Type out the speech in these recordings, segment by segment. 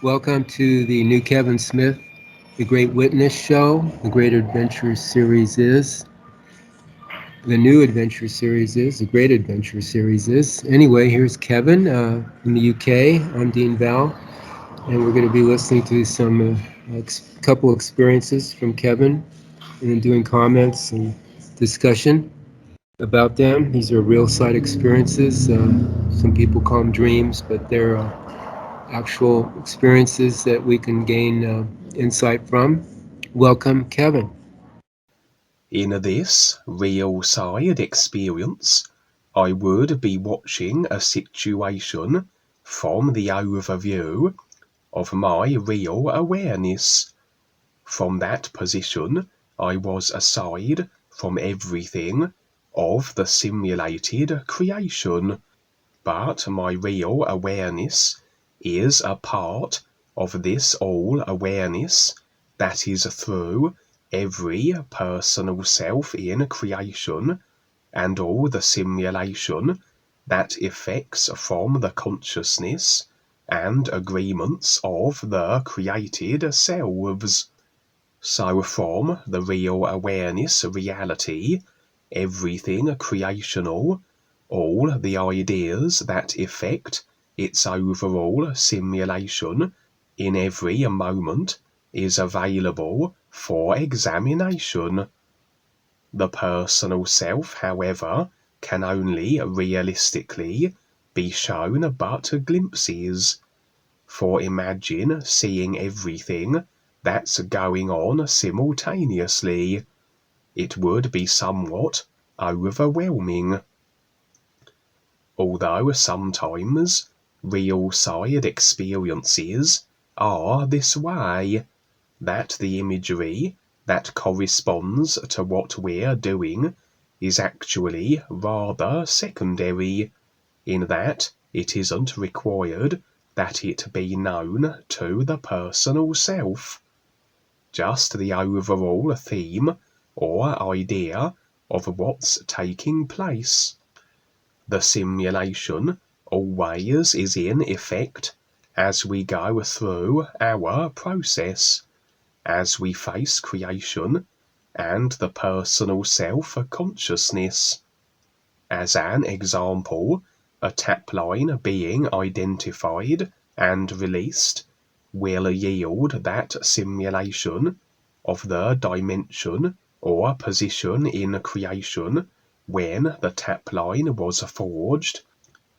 Welcome to the new Kevin Smith, The Great Witness Show. The Great Adventure Series is. The new Adventure Series is. The Great Adventure Series is. Anyway, here's Kevin in the UK. I'm Dean Val, and we're going to be listening to some couple experiences from Kevin and then doing comments and discussion about them. These are real side experiences. Some people call them dreams, but they're actual experiences that we can gain insight from. Welcome, Kevin. In this real side experience, I would be watching a situation from the overview of my real awareness. From that position, I was aside from everything of the simulated creation, but my real awareness is a part of this all awareness that is through every personal self in creation and all the simulation that effects from the consciousness and agreements of the created selves. So from the real awareness reality, everything creational, all the ideas that effect its overall simulation in every moment is available for examination. The personal self, however, can only realistically be shown but glimpses. For imagine seeing everything that's going on simultaneously. It would be somewhat overwhelming. Although sometimes real side experiences are this way, that the imagery that corresponds to what we're doing is actually rather secondary, in that it isn't required that it be known to the personal self. Just the overall theme or idea of what's taking place. The simulation always is in effect as we go through our process, as we face creation and the personal self-consciousness. As an example, a tap line being identified and released will yield that simulation of the dimension or position in creation when the tap line was forged,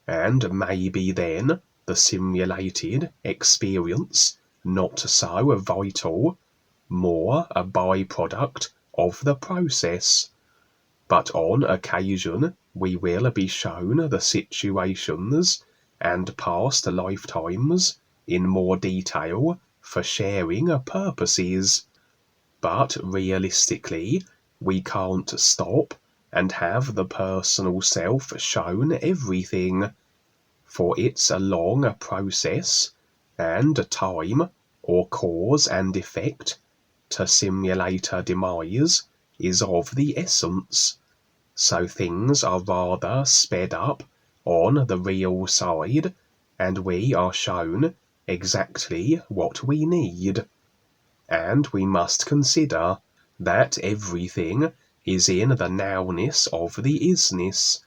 and maybe then the simulated experience not so vital, more a byproduct of the process. But on occasion we will be shown the situations and past lifetimes in more detail for sharing purposes. But realistically, we can't stop and have the personal self shown everything, for it's a long process, and time, or cause and effect, to simulate a demise is of the essence. So things are rather sped up on the real side, and we are shown exactly what we need. And we must consider that everything is in the nowness of the isness,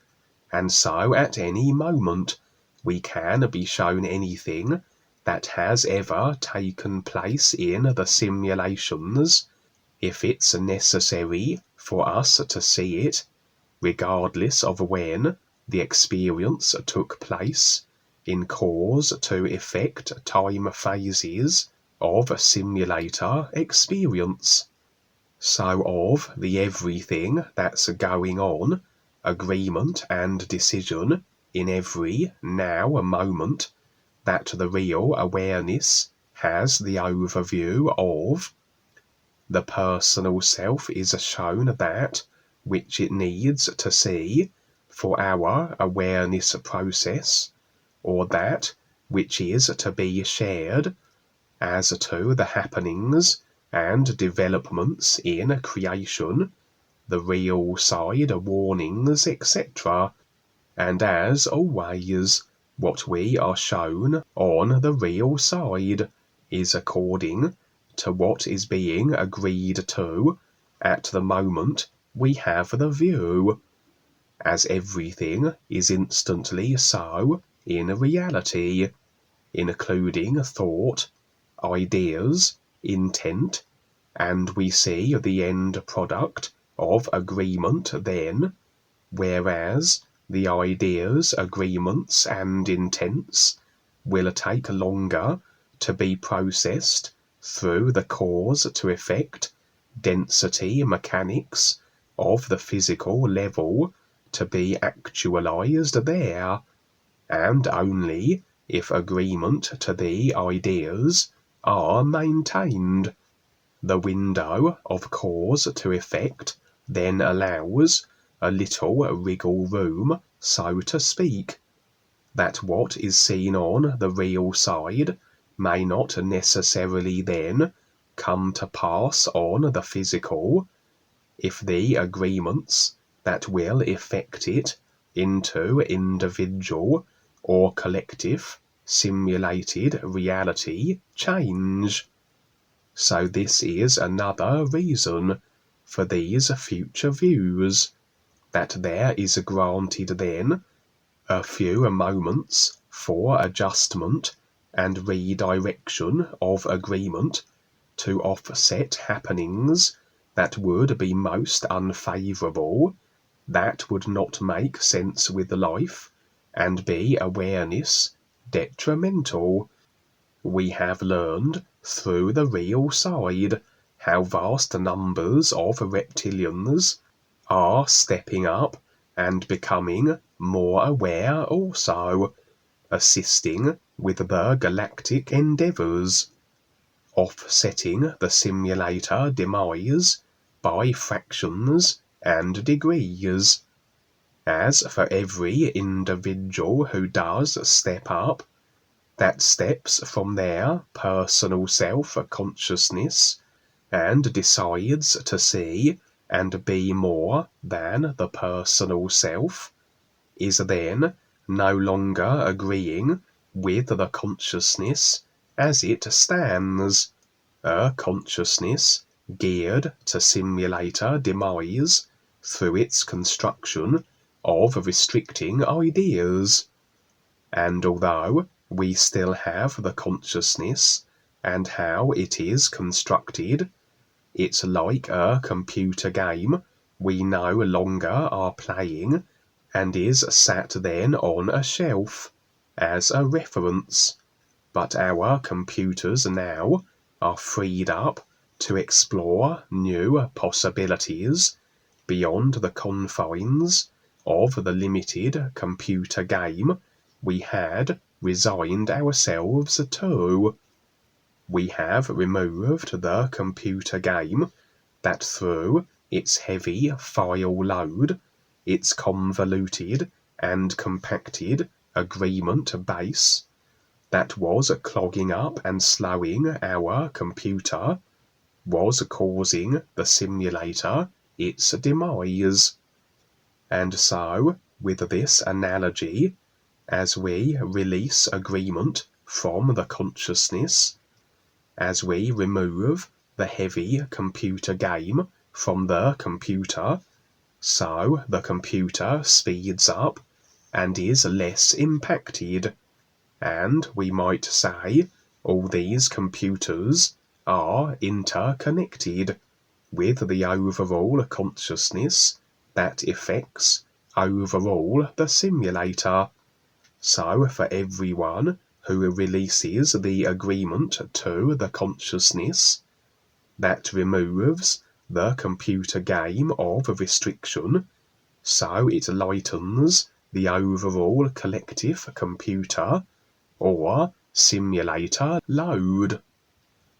and so at any moment we can be shown anything that has ever taken place in the simulations, if it's necessary for us to see it, regardless of when the experience took place, in cause to effect time phases of simulator experience. So of the everything that's going on, agreement and decision in every now moment, that the real awareness has the overview of. The personal self is shown that which it needs to see for our awareness process, or that which is to be shared as to the happenings and developments in creation, the real side warnings, etc. And as always, what we are shown on the real side, is according to what is being agreed to at the moment we have the view, as everything is instantly so in reality, including thought, ideas, intent, and we see the end product of agreement then, whereas the ideas, agreements, and intents will take longer to be processed through the cause to effect density mechanics of the physical level to be actualized there, and only if agreement to the ideas are maintained. The window of cause to effect then allows a little wriggle room, so to speak, that what is seen on the real side may not necessarily then come to pass on the physical, if the agreements that will effect it into individual or collective simulated reality change. So this is another reason for these future views, that there is granted then a few moments for adjustment and redirection of agreement to offset happenings that would be most unfavourable, that would not make sense with life, and be awareness detrimental. We have learned through the real side how vast numbers of reptilians are stepping up and becoming more aware also, assisting with the galactic endeavours, offsetting the simulator demise by fractions and degrees. As for every individual who does step up, that steps from their personal self-consciousness and decides to see and be more than the personal self, is then no longer agreeing with the consciousness as it stands, a consciousness geared to simulator demise through its construction of restricting ideas. And although we still have the consciousness and how it is constructed, it's like a computer game we no longer are playing and is sat then on a shelf as a reference, but our computers now are freed up to explore new possibilities beyond the confines of the limited computer game we had resigned ourselves to. We have removed the computer game that through its heavy file load, its convoluted and compacted agreement base, that was clogging up and slowing our computer, was causing the simulator its demise. And so, with this analogy, as we release agreement from the consciousness, as we remove the heavy computer game from the computer, so the computer speeds up and is less impacted, and we might say all these computers are interconnected with the overall consciousness that affects overall the simulator. So for everyone who releases the agreement to the consciousness, that removes the computer game of restriction, so it lightens the overall collective computer or simulator load.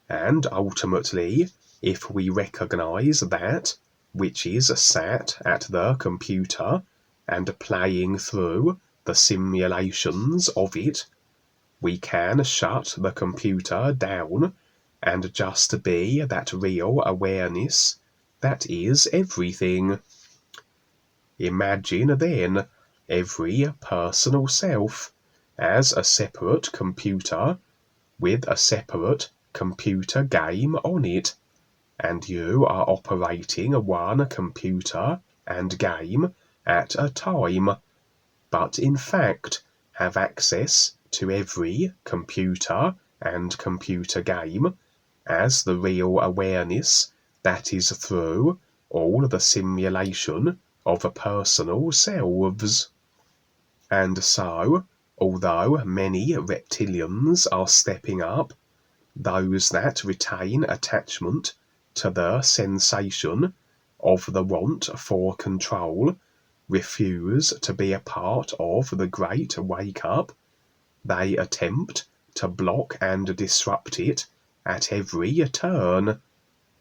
And ultimately, if we recognize that which is sat at the computer and playing through the simulations of it, we can shut the computer down and just be that real awareness that is everything. Imagine then every personal self as a separate computer with a separate computer game on it, and you are operating one computer and game at a time, but in fact have access to every computer and computer game as the real awareness that is through all the simulation of personal selves. And so, although many reptilians are stepping up, those that retain attachment to the sensation of the want for control refuse to be a part of the great wake-up. They attempt to block and disrupt it at every turn,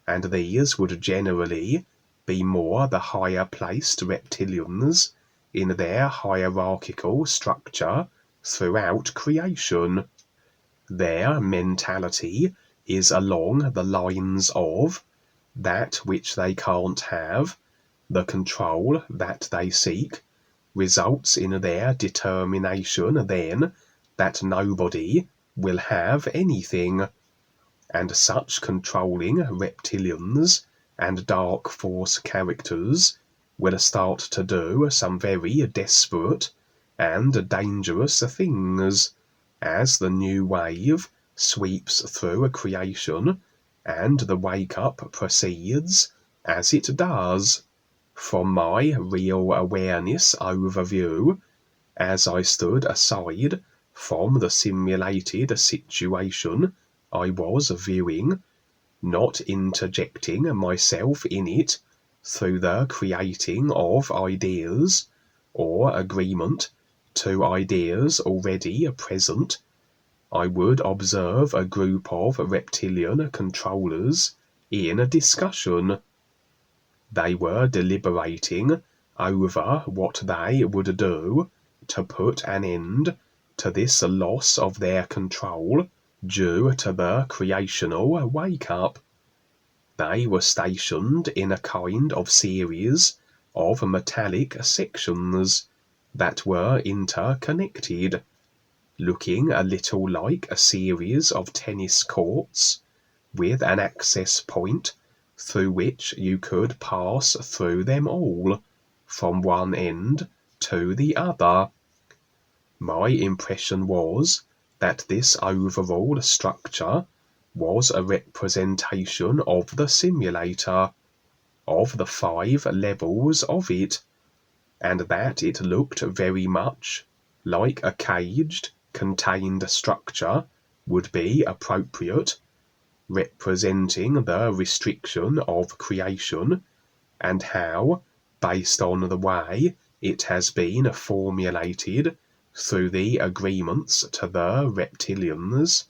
and these would generally be more the higher placed reptilians in their hierarchical structure throughout creation. Their mentality is along the lines of that which they can't have, the control that they seek, results in their determination then that nobody will have anything. And such controlling reptilians and dark force characters will start to do some very desperate and dangerous things as the new wave sweeps through creation and the wake-up proceeds as it does. From my real awareness overview, as I stood aside from the simulated situation I was viewing, not interjecting myself in it through the creating of ideas or agreement to ideas already present, I would observe a group of reptilian controllers in a discussion. They were deliberating over what they would do to put an end to this loss of their control due to the creational wake-up. They were stationed in a kind of series of metallic sections that were interconnected, looking a little like a series of tennis courts, with an access point through which you could pass through them all, from one end to the other. My impression was that this overall structure was a representation of the simulator, of the 5 levels of it, and that it looked very much like a caged, contained structure would be appropriate, representing the restriction of creation and how, based on the way it has been formulated through the agreements to the reptilians,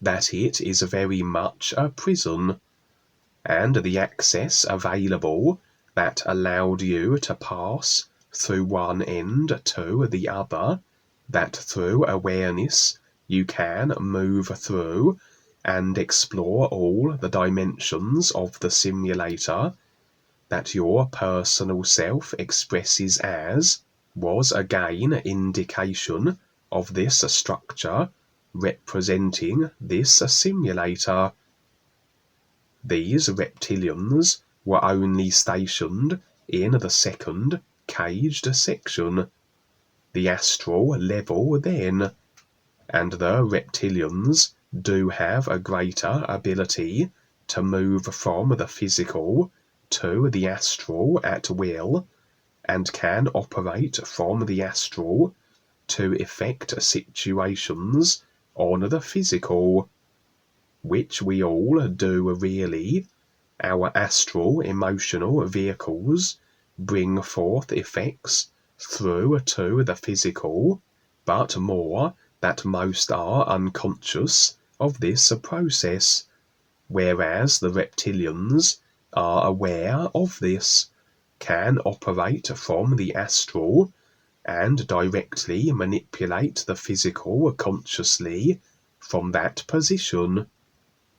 that it is very much a prison, and the access available that allowed you to pass through one end to the other, that through awareness you can move through and explore all the dimensions of the simulator, that your personal self expresses as, was again indication of this structure representing this simulator. These reptilians were only stationed in the second caged section, the astral level then, and the reptilians do have a greater ability to move from the physical to the astral at will, and can operate from the astral to effect situations on the physical, which we all do really. Our astral emotional vehicles bring forth effects through to the physical, but more that most are unconscious of this process, whereas the reptilians are aware of this, can operate from the astral, and directly manipulate the physical consciously from that position.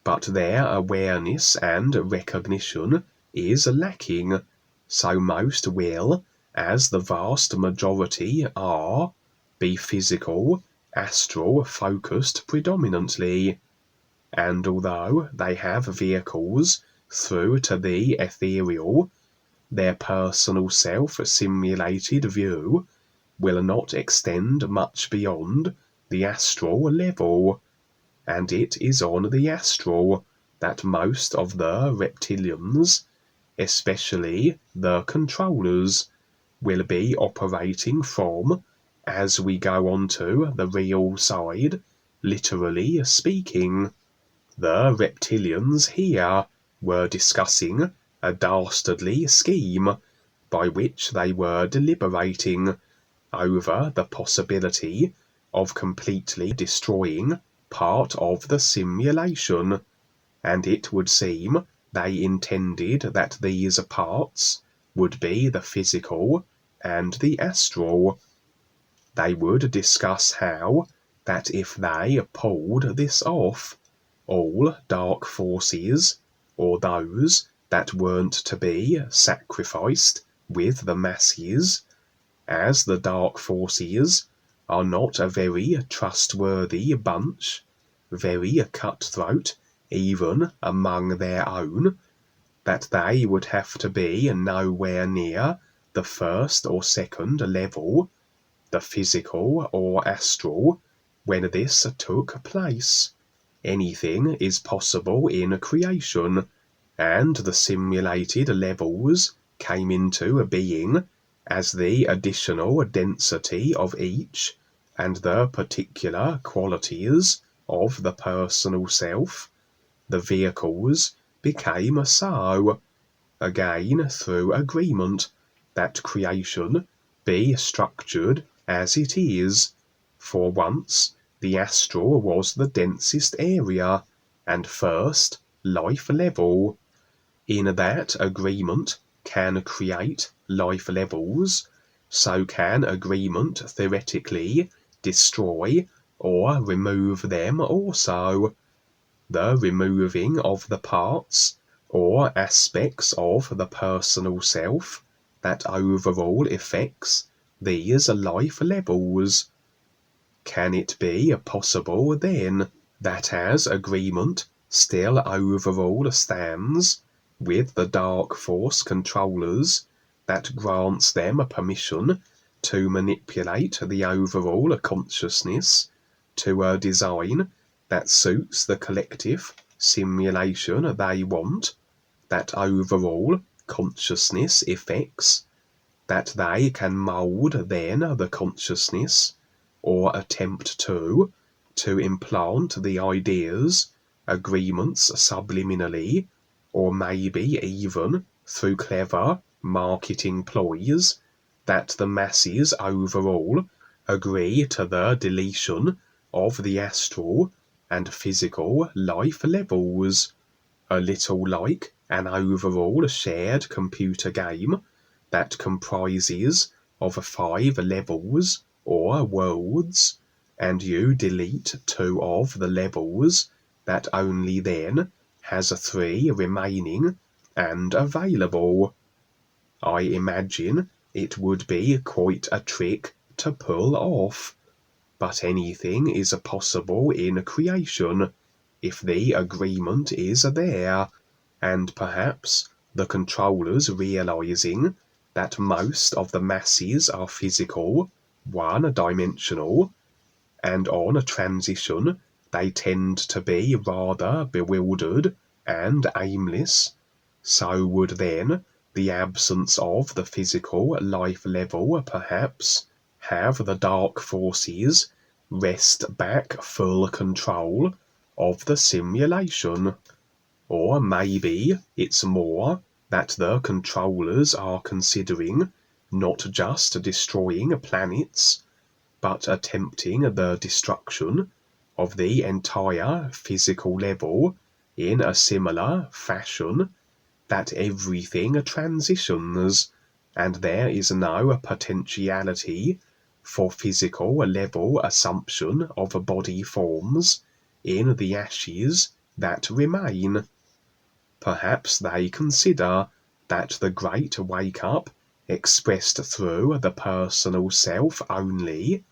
But their awareness and recognition is lacking, so most will, as the vast majority are, be physical, astral focused predominantly. and although they have vehicles through to the ethereal, their personal self-simulated view will not extend much beyond the astral level, and it is on the astral that most of the reptilians, especially the controllers, will be operating from as we go on to the real side, literally speaking. The reptilians here were discussing a dastardly scheme by which they were deliberating over the possibility of completely destroying part of the simulation, and it would seem they intended that these parts would be the physical and the astral. They would discuss how that if they pulled this off, all dark forces, or those that weren't to be sacrificed with the masses, as the dark forces are not a very trustworthy bunch, very cutthroat even among their own, that they would have to be nowhere near the first or second level, the physical or astral, when this took place. Anything is possible in creation, and the simulated levels came into being as the additional density of each and the particular qualities of the personal self, the vehicles, became so, again through agreement, that creation be structured as it is. For once, the astral was the densest area and first life level. In that agreement can create life levels, so can agreement theoretically destroy or remove them also. The removing of the parts or aspects of the personal self that overall affects these life levels. Can it be possible then that as agreement still overall stands with the dark force controllers that grants them permission to manipulate the overall consciousness to a design that suits the collective simulation they want, that overall consciousness effects, that they can mould then the consciousness, or attempt to implant the ideas, agreements subliminally, or maybe even through clever marketing ploys, that the masses overall agree to the deletion of the astral and physical life levels, a little like an overall shared computer game that comprises of 5 levels or worlds, and you delete 2 of the levels, that only then has 3 remaining and available. I imagine it would be quite a trick to pull off, but anything is possible in creation if the agreement is there, and perhaps the controllers realizing that most of the masses are physical, one-dimensional, and on a transition they tend to be rather bewildered and aimless, so would then the absence of the physical life level perhaps have the dark forces wrest back full control of the simulation. Or maybe it's more that the controllers are considering not just destroying planets, but attempting the destruction of the entire physical level in a similar fashion, that everything transitions, and there is no potentiality for physical level assumption of body forms in the ashes that remain. Perhaps they consider that the great wake-up expressed through the personal self only,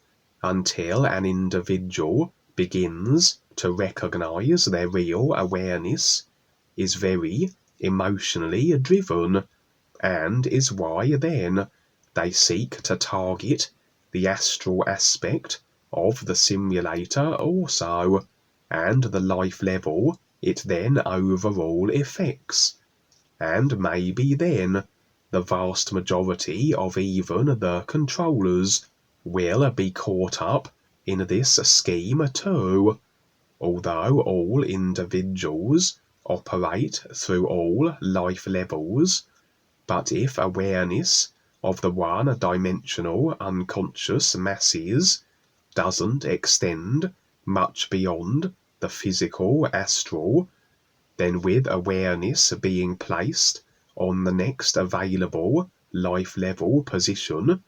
until an individual begins to recognize their real awareness is very emotionally driven, and is why then they seek to target the astral aspect of the simulator also, and the life level it then overall affects. And maybe then the vast majority of even the controllers will be caught up in this scheme too, although all individuals operate through all life levels. But if awareness of the one-dimensional unconscious masses doesn't extend much beyond the physical astral, then with awareness being placed on the next available life level position,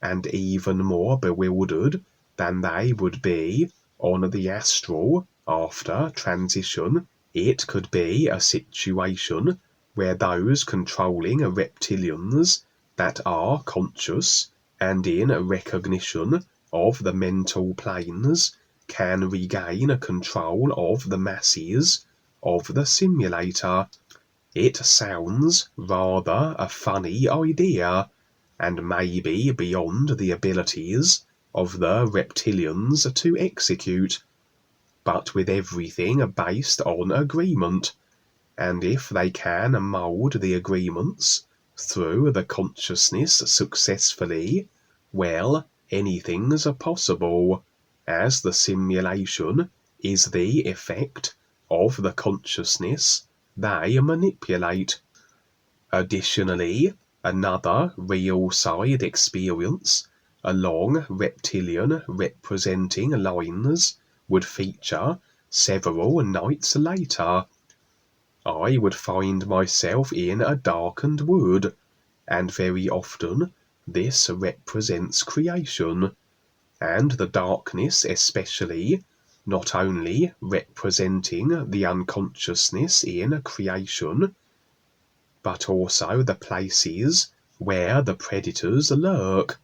and even more bewildered than they would be on the astral after transition, it could be a situation where those controlling reptilians that are conscious and in recognition of the mental planes can regain control of the masses of the simulator. It sounds rather a funny idea, and maybe beyond the abilities of the reptilians to execute, but with everything based on agreement, and if they can mould the agreements through the consciousness successfully, well, anything's possible, as the simulation is the effect of the consciousness they manipulate. Additionally, another real side experience along reptilian representing lines would feature several nights later. I would find myself in a darkened wood, and very often this represents creation, and the darkness especially, not only representing the unconsciousness in creation, but also the places where the predators lurk,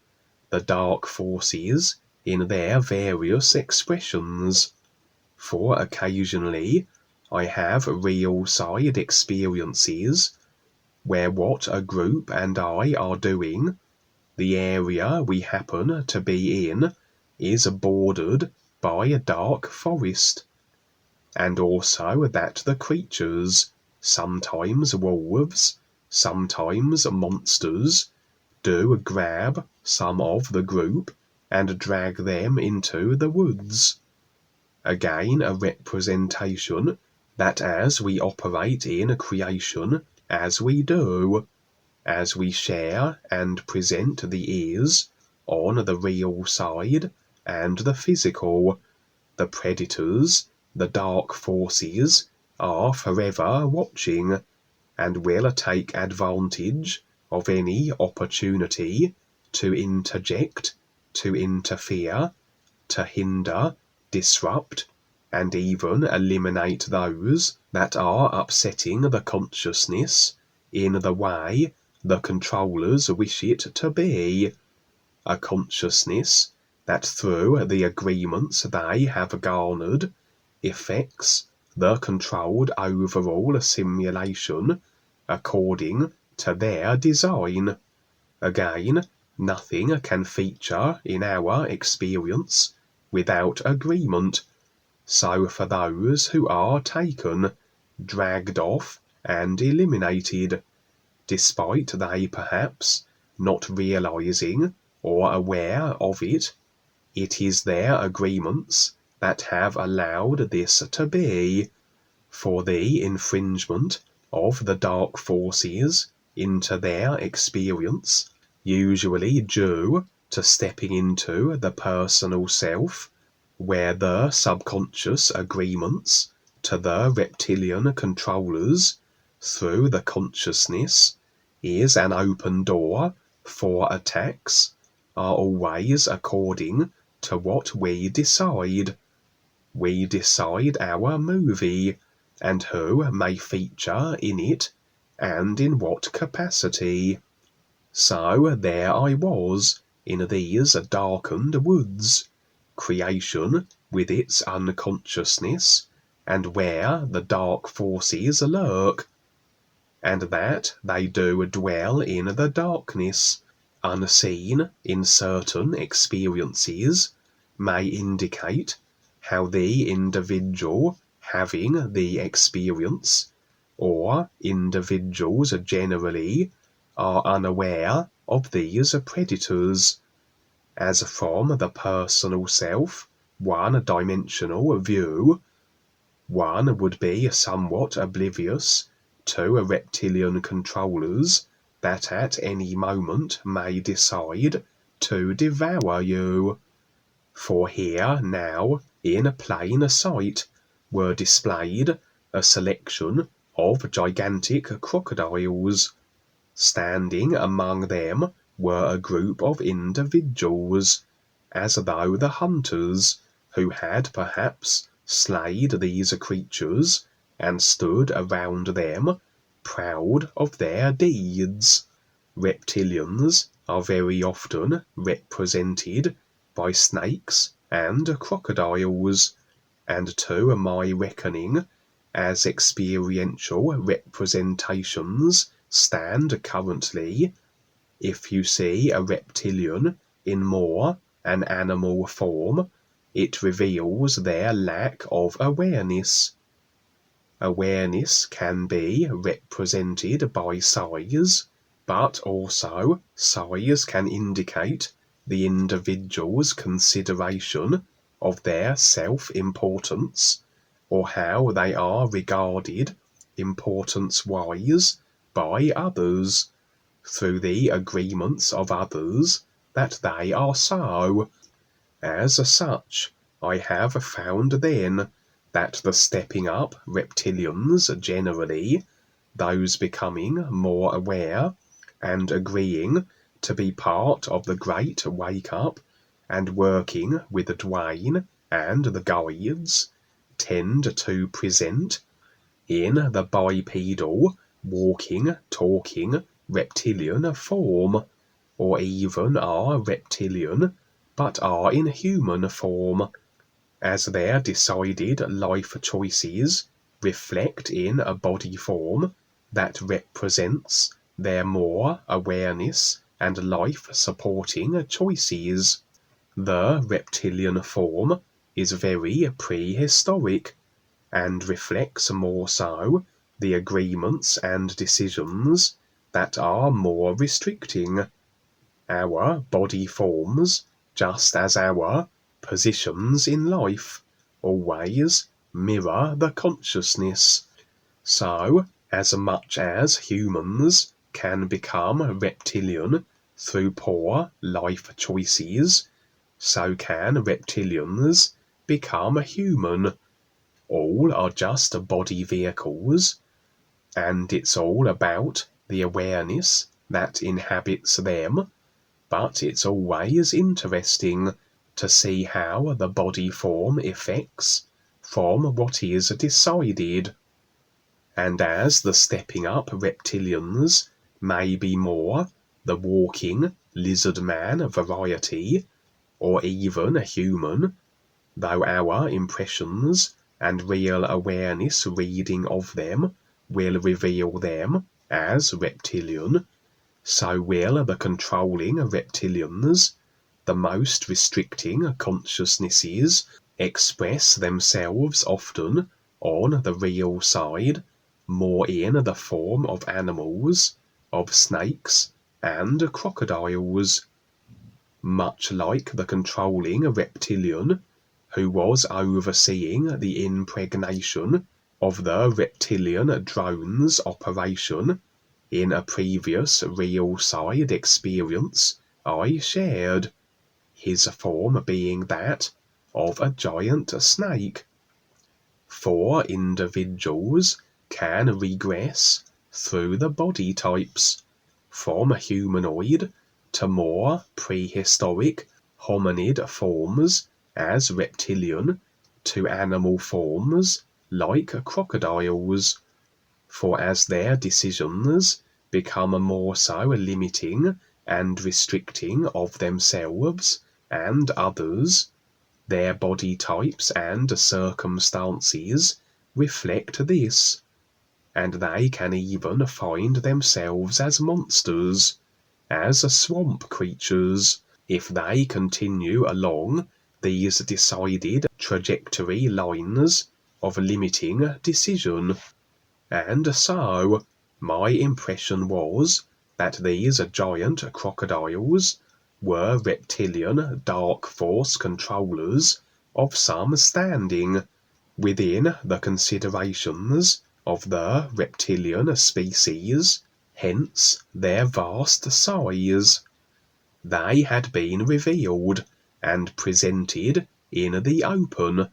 the dark forces in their various expressions. For occasionally I have real side experiences where what a group and I are doing, the area we happen to be in, is bordered by a dark forest, and also that the creatures, sometimes wolves, sometimes monsters, do grab some of the group and drag them into the woods. Again, a representation that as we operate in creation, as we do, as we share and present the ears on the real side and the physical, the predators, the dark forces, are forever watching, and will take advantage of any opportunity to interject, to interfere, to hinder, disrupt, and even eliminate those that are upsetting the consciousness in the way the controllers wish it to be, a consciousness that through the agreements they have garnered effects the controlled overall simulation according to their design. Again, nothing can feature in our experience without agreement, so for those who are taken, dragged off, and eliminated, despite they perhaps not realizing or aware of it, it is their agreements that have allowed this to be, for the infringement of the dark forces into their experience, usually due to stepping into the personal self, where the subconscious agreements to the reptilian controllers through the consciousness is an open door for attacks, are always according to what we decide. We decide our movie, and who may feature in it, and in what capacity. So there I was, in these darkened woods. Creation with its unconsciousness, and where the dark forces lurk, and that they do dwell in the darkness, unseen in certain experiences, may indicate how the individual having the experience, or individuals generally, are unaware of these predators, as from the personal self, one-dimensional view, one would be somewhat oblivious to reptilian controllers that at any moment may decide to devour you. For here now, in plain sight, were displayed a selection of gigantic crocodiles. Standing among them were a group of individuals, as though the hunters, who had perhaps slayed these creatures, and stood around them, proud of their deeds. Reptilians are very often represented by snakes and crocodiles, and to my reckoning, as experiential representations stand currently, if you see a reptilian in more an animal form, it reveals their lack of awareness. Awareness can be represented by size, but also size can indicate the individual's consideration of their self-importance, or how they are regarded importance-wise by others, through the agreements of others that they are so. As such, I have found then that the stepping up reptilians generally, those becoming more aware and agreeing to be part of the great wake-up and working with the Dwayne and the guides, tend to present, in the bipedal, walking, talking, reptilian form, or even are reptilian, but are in human form, as their decided life choices reflect in a body form that represents their more awareness and life-supporting choices. The reptilian form is very prehistoric, and reflects more so the agreements and decisions that are more restricting. Our body forms, just as our positions in life, always mirror the consciousness. So, as much as humans can become reptilian through poor life choices, so can reptilians become human. All are just body vehicles, and it's all about the awareness that inhabits them, but it's always interesting to see how the body form effects from what is decided. And as the stepping up reptilians may be more the walking lizard man variety, or even human, though our impressions and real awareness reading of them will reveal them as reptilian, so will the controlling reptilians, the most restricting consciousnesses, express themselves often on the real side, more in the form of animals, of snakes and crocodiles, much like the controlling reptilian who was overseeing the impregnation of the reptilian drone's operation in a previous real side experience I shared, his form being that of a giant snake. 4 individuals can regress through the body types, from humanoid to more prehistoric hominid forms as reptilian, to animal forms like crocodiles, for as their decisions become more so limiting and restricting of themselves and others, Their body types and circumstances reflect this, and they can even find themselves as monsters, as swamp creatures, if they continue along these decided trajectory lines of limiting decision. And so, my impression was that these giant crocodiles were reptilian dark force controllers of some standing within the considerations of the reptilian species, hence their vast size. They had been revealed and presented in the open,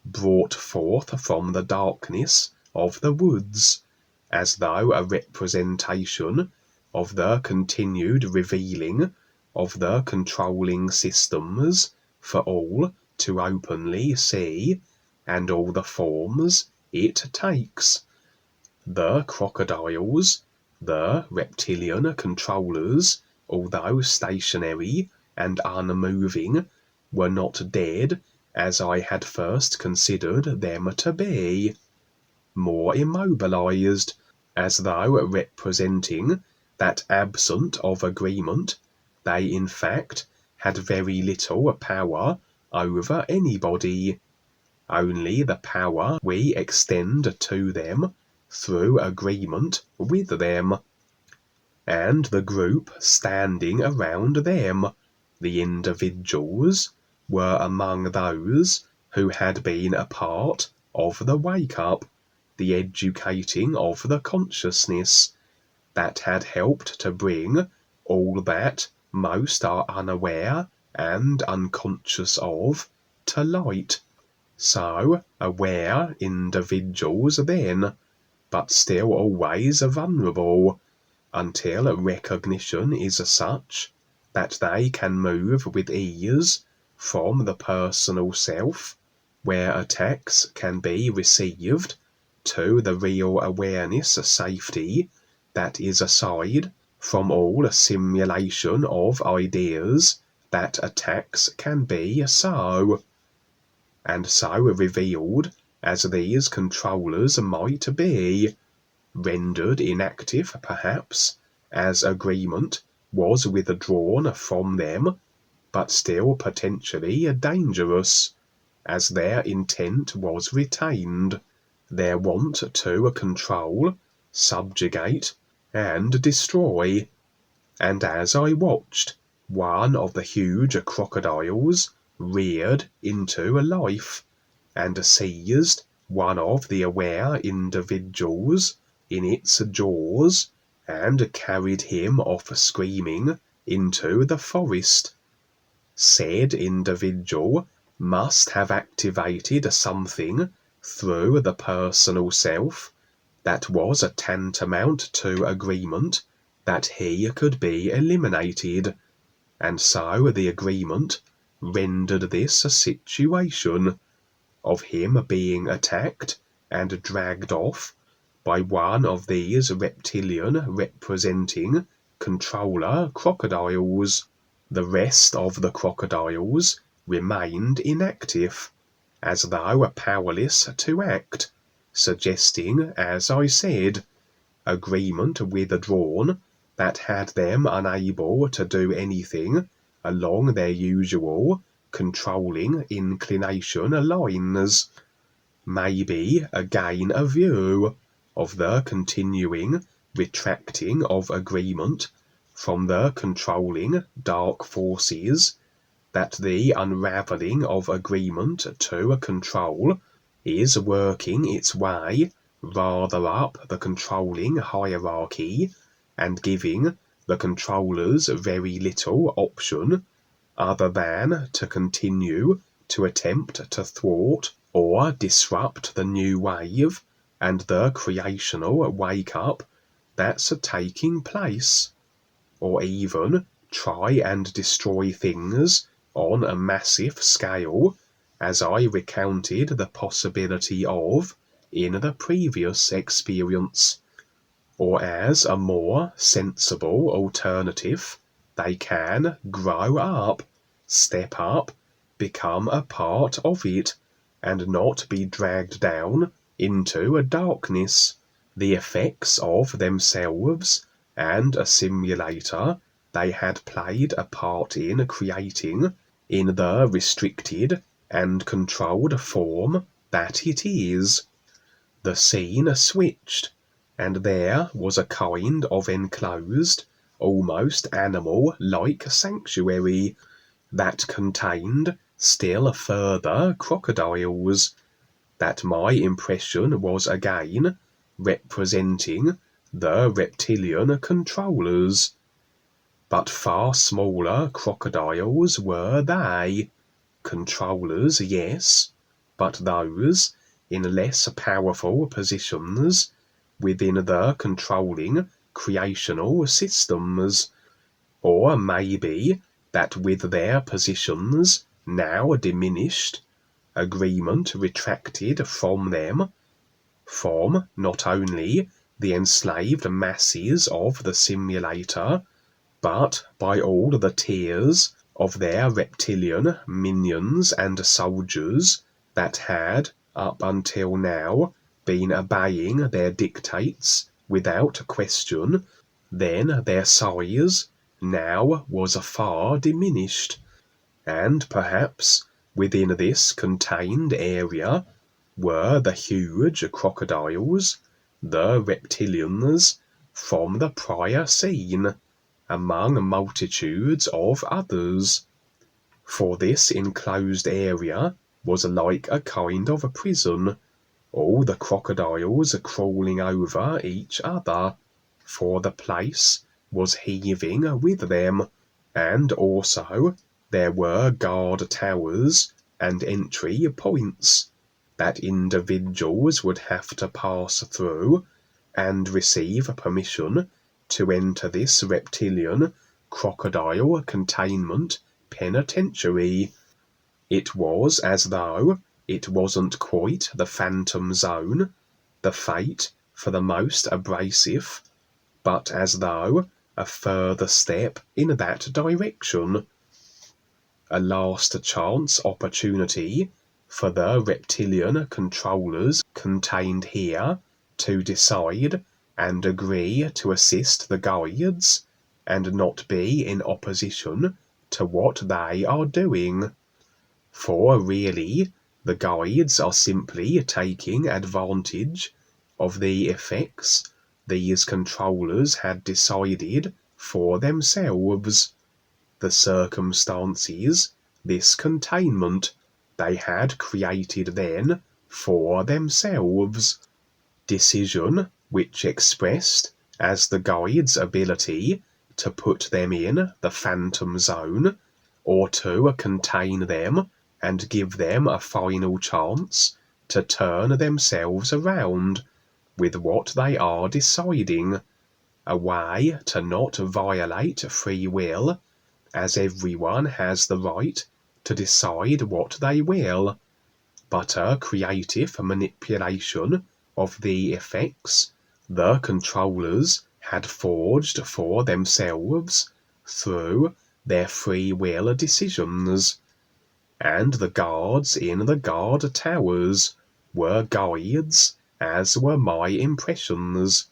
brought forth from the darkness of the woods, as though a representation of the continued revealing of the controlling systems for all to openly see, and all the forms it takes. The crocodiles, the reptilian controllers, although stationary and unmoving, were not dead as I had first considered them to be, more immobilized, as though representing that absent of agreement, they in fact had very little power over anybody, only the power we extend to them through agreement with them. And the group standing around them, the individuals, were among those who had been a part of the wake-up, the educating of the consciousness, that had helped to bring all that most are unaware and unconscious of to light. So, aware individuals then, but still always vulnerable, until recognition is such that they can move with ease from the personal self, where attacks can be received, to the real awareness safety that is aside from all simulation of ideas that attacks can be so. And so revealed as these controllers might be, rendered inactive perhaps, as agreement was withdrawn from them, but still potentially dangerous, as their intent was retained, their want to control, subjugate, and destroy. And as I watched, one of the huge crocodiles reared into life, and seized one of the aware individuals in its jaws, and carried him off screaming into the forest. Said individual must have activated something through the personal self that was tantamount to agreement that he could be eliminated, and so the agreement rendered this a situation of him being attacked and dragged off by one of these reptilian representing controller crocodiles. The rest of the crocodiles remained inactive, as though powerless to act, suggesting, as I said, agreement withdrawn that had them unable to do anything along their usual controlling inclination lines. Maybe again a view of the continuing retracting of agreement from the controlling dark forces, that the unravelling of agreement to control is working its way rather up the controlling hierarchy, and giving the controllers very little option other than to continue to attempt to thwart or disrupt the new wave and the creational wake-up that's taking place, or even try and destroy things on a massive scale, as I recounted the possibility of in the previous experience, or as a more sensible alternative, they can grow up, step up, become a part of it, and not be dragged down into a darkness. The effects of themselves and a simulator they had played a part in creating in the restricted and controlled form that it is. The scene switched, and there was a kind of enclosed, almost animal-like sanctuary that contained still further crocodiles, that my impression was again representing the reptilian controllers. But far smaller crocodiles were they. Controllers, yes, but those in less powerful positions within the controlling creational systems. Or maybe that with their positions now diminished, agreement retracted from them, from not only the enslaved masses of the simulator, but by all the tiers of their reptilian minions and soldiers that had, up until now, been obeying their dictates without question, then their size now was far diminished, and perhaps within this contained area were the huge crocodiles, the reptilians from the prior scene, among multitudes of others. For this enclosed area was like a kind of a prison, all the crocodiles crawling over each other, for the place was heaving with them, and also there were guard towers and entry points that individuals would have to pass through and receive permission to enter this reptilian crocodile containment penitentiary. It was as though it wasn't quite the phantom zone, the fate for the most abrasive, but as though a further step in that direction. A last chance opportunity for the reptilian controllers contained here to decide and agree to assist the guides, and not be in opposition to what they are doing. For really, the guides are simply taking advantage of the effects these controllers had decided for themselves, the circumstances, this containment they had created then for themselves. Decision which expressed as the guide's ability to put them in the phantom zone, or to contain them and give them a final chance to turn themselves around with what they are deciding, a way to not violate free will, as everyone has the right to decide what they will, but a creative manipulation of the effects the controllers had forged for themselves through their free will decisions. And the guards in the guard towers were guides, as were my impressions,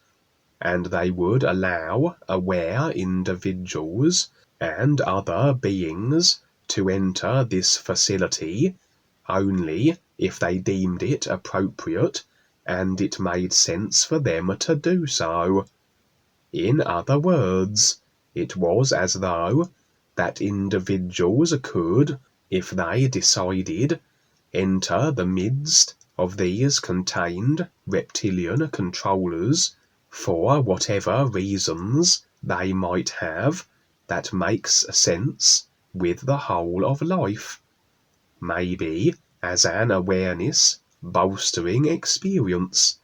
and they would allow aware individuals and other beings to enter this facility only if they deemed it appropriate and it made sense for them to do so. In other words, it was as though that individuals could, if they decided, enter the midst of these contained reptilian controllers for whatever reasons they might have that makes sense with the whole of life, maybe as an awareness bolstering experience,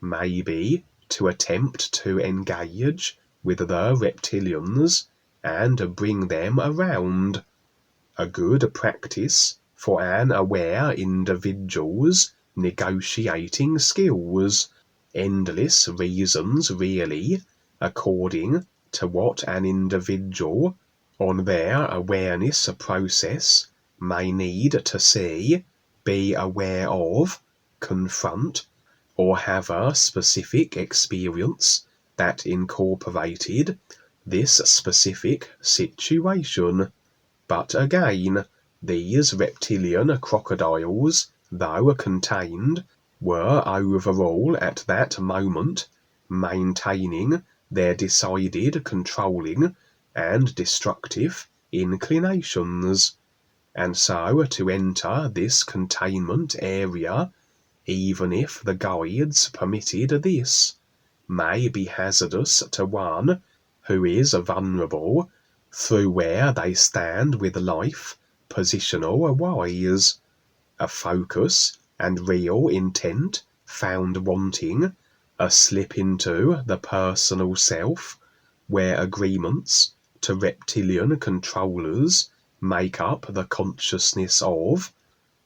maybe to attempt to engage with the reptilians and bring them around, a good practice for an aware individual's negotiating skills, endless reasons really, according to what an individual on their awareness process may need to see, be aware of, confront, or have a specific experience that incorporated this specific situation. But again, these reptilian crocodiles, though contained, were overall at that moment maintaining their decided controlling and destructive inclinations, and so to enter this containment area, even if the guides permitted this, may be hazardous to one who is vulnerable through where they stand with life positional wise, a focus and real intent found wanting, a slip into the personal self, where agreements to reptilian controllers make up the consciousness of,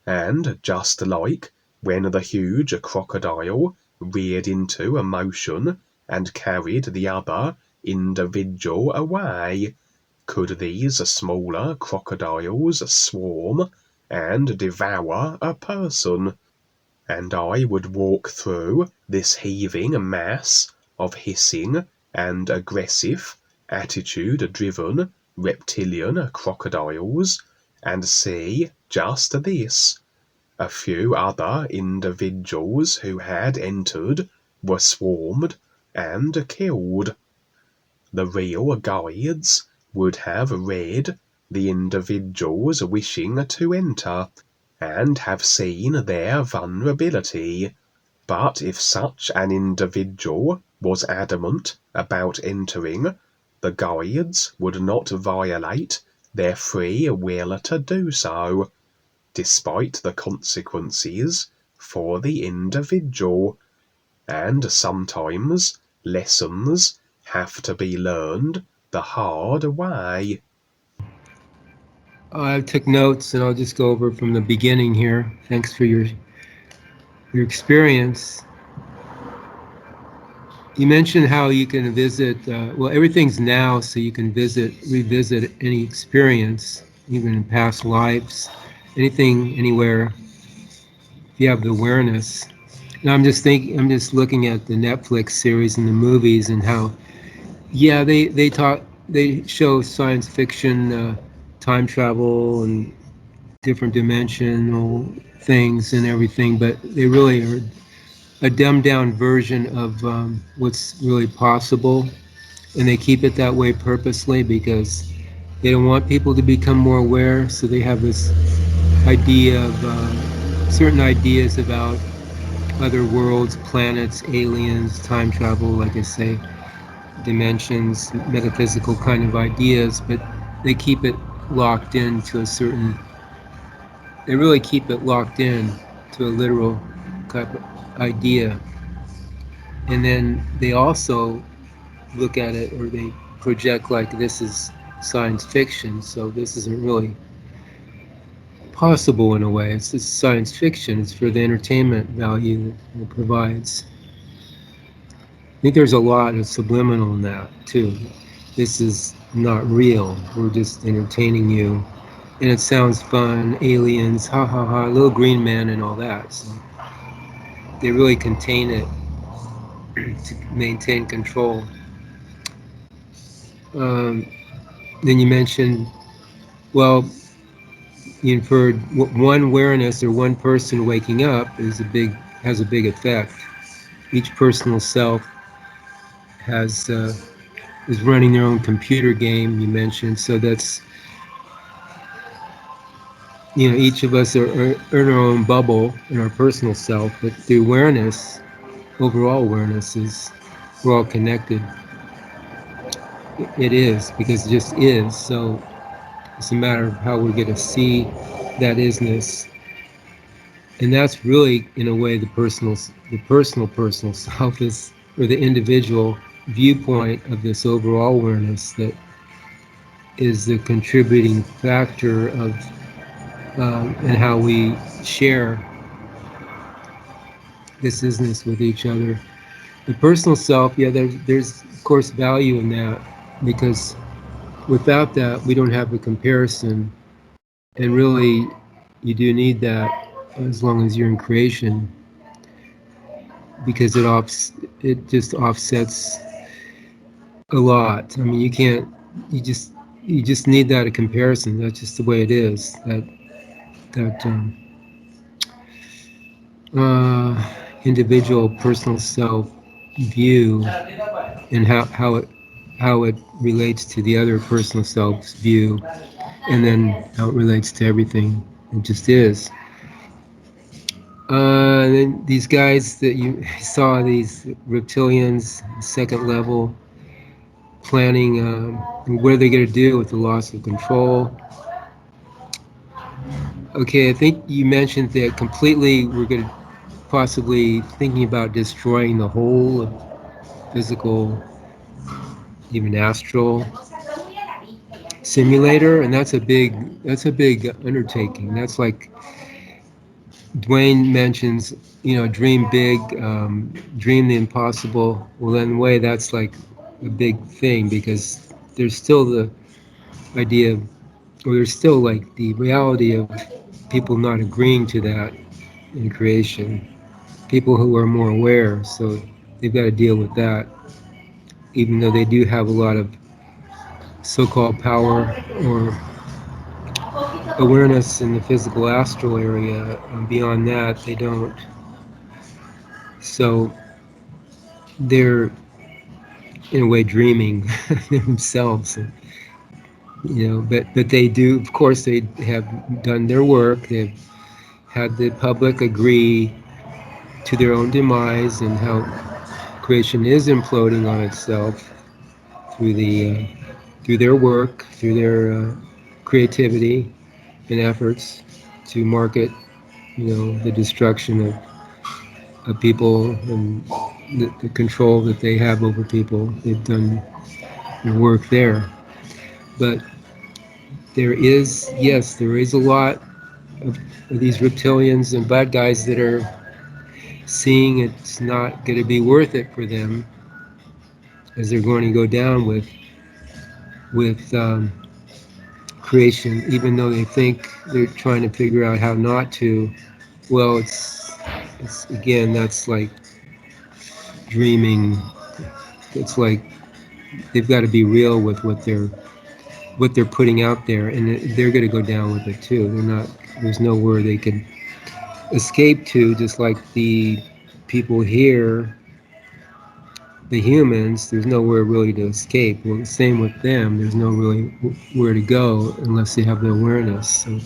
and just like when the huge crocodile reared into motion and carried the other individual away, could these smaller crocodiles swarm and devour a person, and I would walk through this heaving mass of hissing and aggressive, attitude-driven reptilian crocodiles, and see just this: a few other individuals who had entered were swarmed and killed. The real guides would have read the individuals wishing to enter, and have seen their vulnerability. But if such an individual was adamant about entering, the guides would not violate their free will to do so, despite the consequences for the individual. And sometimes lessons have to be learned the hard way. I took notes, and I'll just go over from the beginning here. Thanks for your experience. You mentioned how you can visit, well, everything's now, so you can revisit any experience, even in past lives, anything, anywhere, if you have the awareness. And I'm just looking at the Netflix series and the movies, and how, yeah, they show science fiction, time travel and different dimensional things and everything, but they really are a dumbed down version of what's really possible, and they keep it that way purposely because they don't want people to become more aware. So they have this idea of certain ideas about other worlds, planets, aliens, time travel, like I say, dimensions, metaphysical kind of ideas, but they keep it locked into a certain, they really keep it locked in to a literal type of idea. And then they also look at it, or they project like this is science fiction, so this isn't really possible in a way. It's just science fiction. It's for the entertainment value that it provides. I think there's a lot of subliminal in that too. This is not real. We're just entertaining you, and it sounds fun. Aliens, ha ha ha, little green man, and all that. So they really contain it to maintain control. Um, then you mentioned, well, you inferred one awareness or one person waking up has a big effect. Each personal self has is running their own computer game. You mentioned, so that's, each of us are in our own bubble in our personal self, but the awareness, overall awareness, is we're all connected. It is, because it just is. So it's a matter of how we're going to see that isness. And that's really, in a way, the personal self is, or the individual viewpoint of this overall awareness that is the contributing factor of and how we share this isness with each other. The personal self, yeah, there's of course value in that, because without that we don't have the comparison And really, you do need that as long as you're in creation, because it just offsets a lot. I mean, you can't, you just you just need that a comparison. That's just the way it is. That individual personal self view, and how it relates to the other personal self's view, and then how it relates to everything. It just is. And then these guys that you saw, these reptilians, second level, planning what are they going to do with the loss of control. Okay, I think you mentioned that completely we're going to possibly thinking about destroying the whole of physical, even astral simulator, and that's a big undertaking. That's like Dwayne mentions, dream big, dream the impossible. Well, in a way, that's like a big thing, because there's still the idea of, or there's still like the reality of people not agreeing to that in creation. People who are more aware, so they've got to deal with that, even though they do have a lot of so-called power or awareness in the physical astral area. Beyond that, they don't. So they're in a way dreaming themselves, but they do, of course, they have done their work. They've had the public agree to their own demise, and how creation is imploding on itself through through their work, through their creativity and efforts to market, the destruction of people, and the control that they have over people. They've done the work there. But there is a lot of these reptilians and bad guys that are seeing it's not going to be worth it for them, as they're going to go down with creation, even though they think they're trying to figure out how not to. Well, it's again, that's like dreaming. It's like they've got to be real with what they're putting out there, and they're going to go down with it too. They're not. There's nowhere they can escape to. Just like the people here, the humans, there's nowhere really to escape. Well, the same with them. There's no really where to go unless they have the awareness. So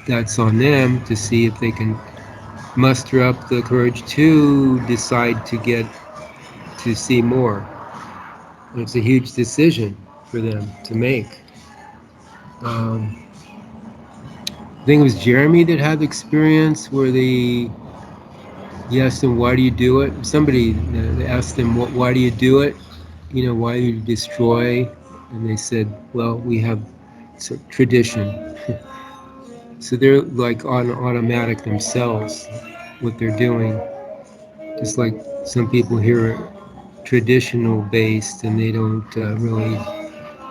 that's on them to see if they can muster up the courage to decide to get to see more. It's a huge decision for them to make. I think it was Jeremy that had the experience where he asked him, "Why do you do it?" Somebody asked him, "Why do you do it? Why do you destroy?" And they said, "Well, we have tradition." So they're like on automatic themselves, what they're doing. Just like some people here are traditional based, and they don't really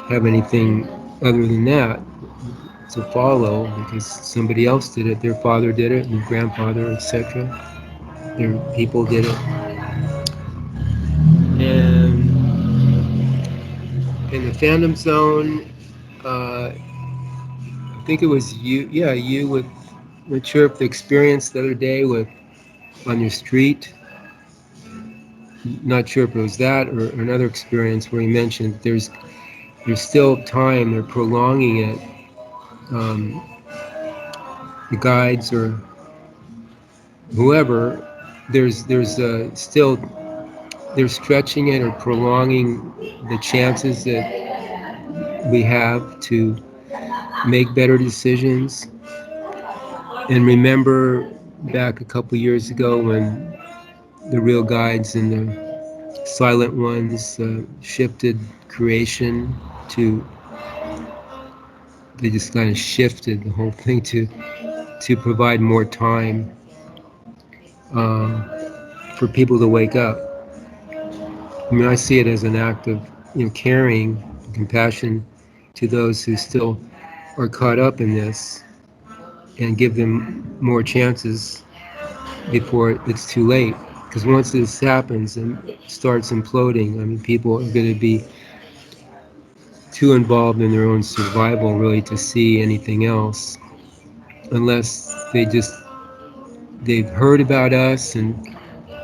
have anything other than that to follow, because somebody else did it. Their father did it, and their grandfather, etc. Their people did it. And in the fandom zone, I think it was you. Yeah, you with not sure if the experience the other day with on your street. Not sure if it was that or another experience where you mentioned there's still time. They're prolonging it. Um, the guides or whoever, there's still they're stretching it or prolonging the chances that we have to make better decisions. And remember back a couple years ago when the real guides and the silent ones shifted creation to, they just kind of shifted the whole thing to provide more time um, for people to wake up. I mean, I see it as an act of caring, compassion to those who still are caught up in this and give them more chances before it's too late. Because once this happens and starts imploding, I mean, people are going to be too involved in their own survival really to see anything else, unless they've heard about us and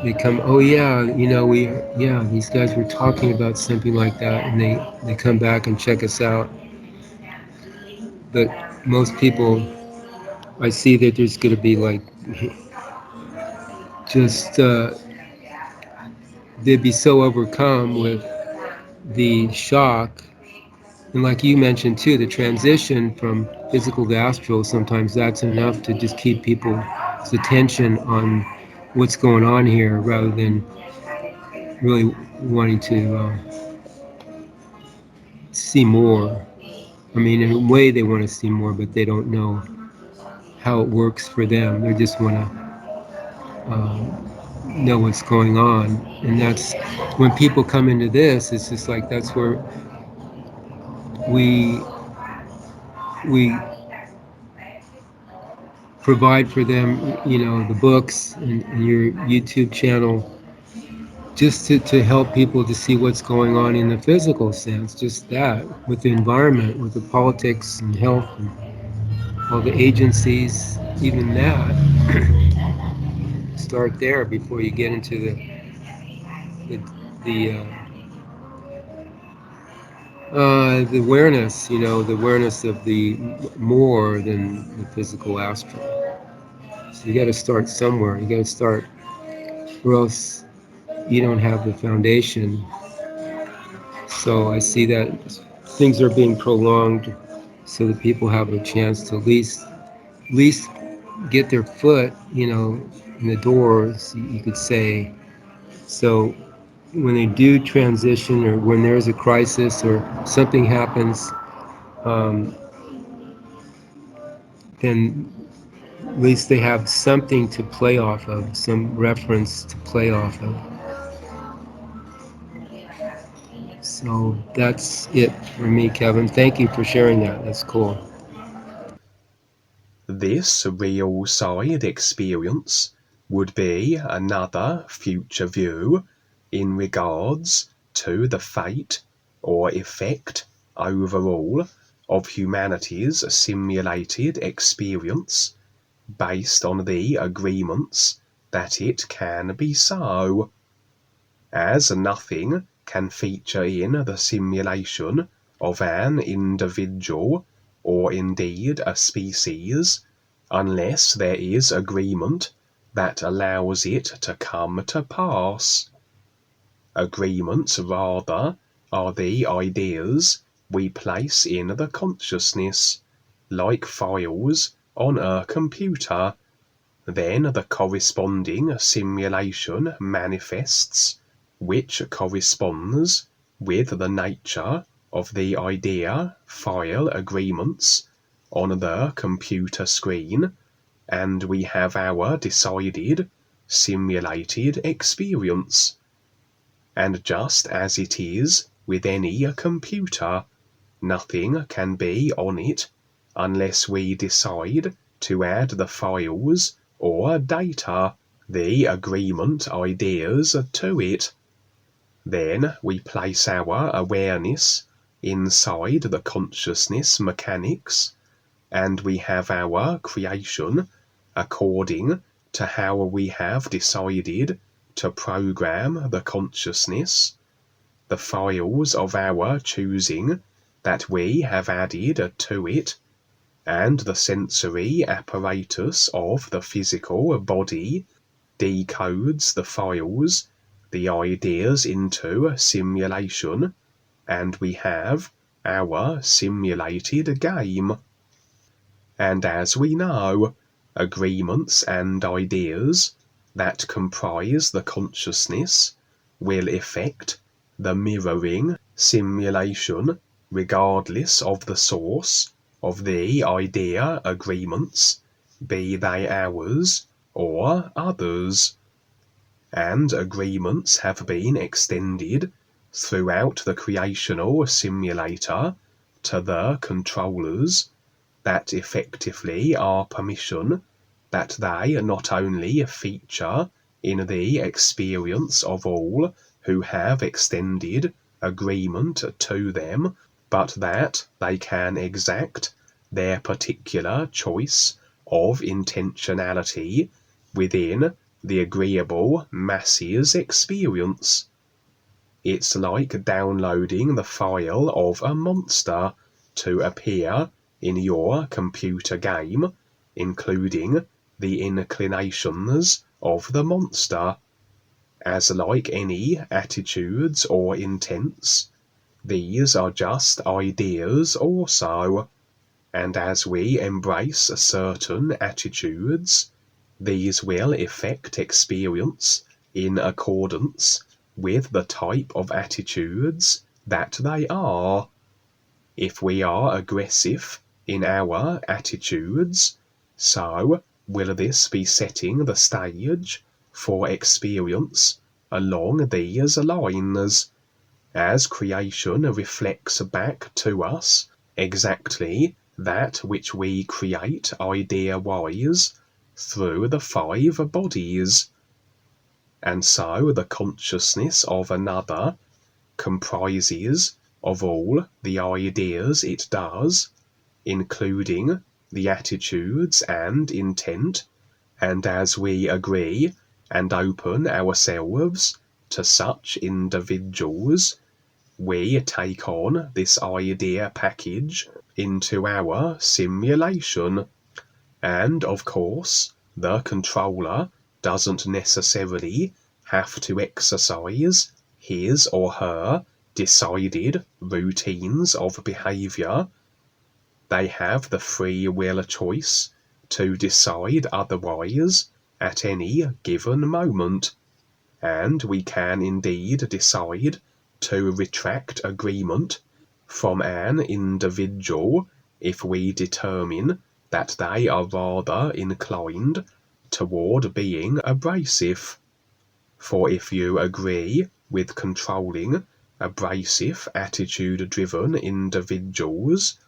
they come, oh yeah, these guys were talking about something like that, and they come back and check us out. But most people, I see that there's going to be like just they'd be so overcome with the shock. And like you mentioned too, the transition from physical to astral, sometimes that's enough to just keep people's attention on what's going on here rather than really wanting to see more. I mean, in a way they want to see more, but they don't know how it works for them. They just want to know what's going on. And that's when people come into this, it's just like that's where we we provide for them, the books and your YouTube channel, just to help people to see what's going on in the physical sense, just that, with the environment, with the politics and health and all the agencies, even that. Start there before you get into the, the awareness, the awareness of the more than the physical astral. So you got to start somewhere. You got to start, or else you don't have the foundation. So I see that things are being prolonged so that people have a chance to at least get their foot, in the doors, you could say. So when they do transition, or when there's a crisis or something happens, um, then at least they have something to play off of, some reference to play off of. So that's it for me, Kevin. Thank you for sharing that. That's cool. This real side experience would be another future view in regards to the fate or effect overall of humanity's simulated experience, based on the agreements that it can be so. As nothing can feature in the simulation of an individual, or indeed a species, unless there is agreement that allows it to come to pass. Agreements, rather, are the ideas we place in the consciousness, like files on a computer. Then the corresponding simulation manifests, which corresponds with the nature of the idea file agreements on the computer screen, and we have our decided simulated experience. And just as it is with any computer, nothing can be on it unless we decide to add the files or data, the agreement ideas, to it. Then we place our awareness inside the consciousness mechanics, and we have our creation according to how we have decided to program the consciousness, the files of our choosing that we have added to it, and the sensory apparatus of the physical body decodes the files, the ideas, into simulation, and we have our simulated game. And as we know, agreements and ideas that comprise the consciousness will effect the mirroring simulation regardless of the source of the idea agreements, be they ours or others. And agreements have been extended throughout the creational simulator to the controllers, that effectively are permission that they not only feature in the experience of all who have extended agreement to them, but that they can exact their particular choice of intentionality within the agreeable masses experience. It's like downloading the file of a monster to appear in your computer game, including the inclinations of the monster. As like any attitudes or intents, these are just ideas also, and as we embrace certain attitudes, these will affect experience in accordance with the type of attitudes that they are. If we are aggressive in our attitudes, so will this be setting the stage for experience along these lines, as creation reflects back to us exactly that which we create idea-wise through the 5 bodies. And so the consciousness of another comprises of all the ideas it does, including the attitudes and intent, and as we agree and open ourselves to such individuals, we take on this idea package into our simulation. And of course, the controller doesn't necessarily have to exercise his or her decided routines of behavior. They have the free will choice to decide otherwise at any given moment, and we can indeed decide to retract agreement from an individual if we determine that they are rather inclined toward being abrasive. For if you agree with controlling, abrasive, attitude-driven individuals,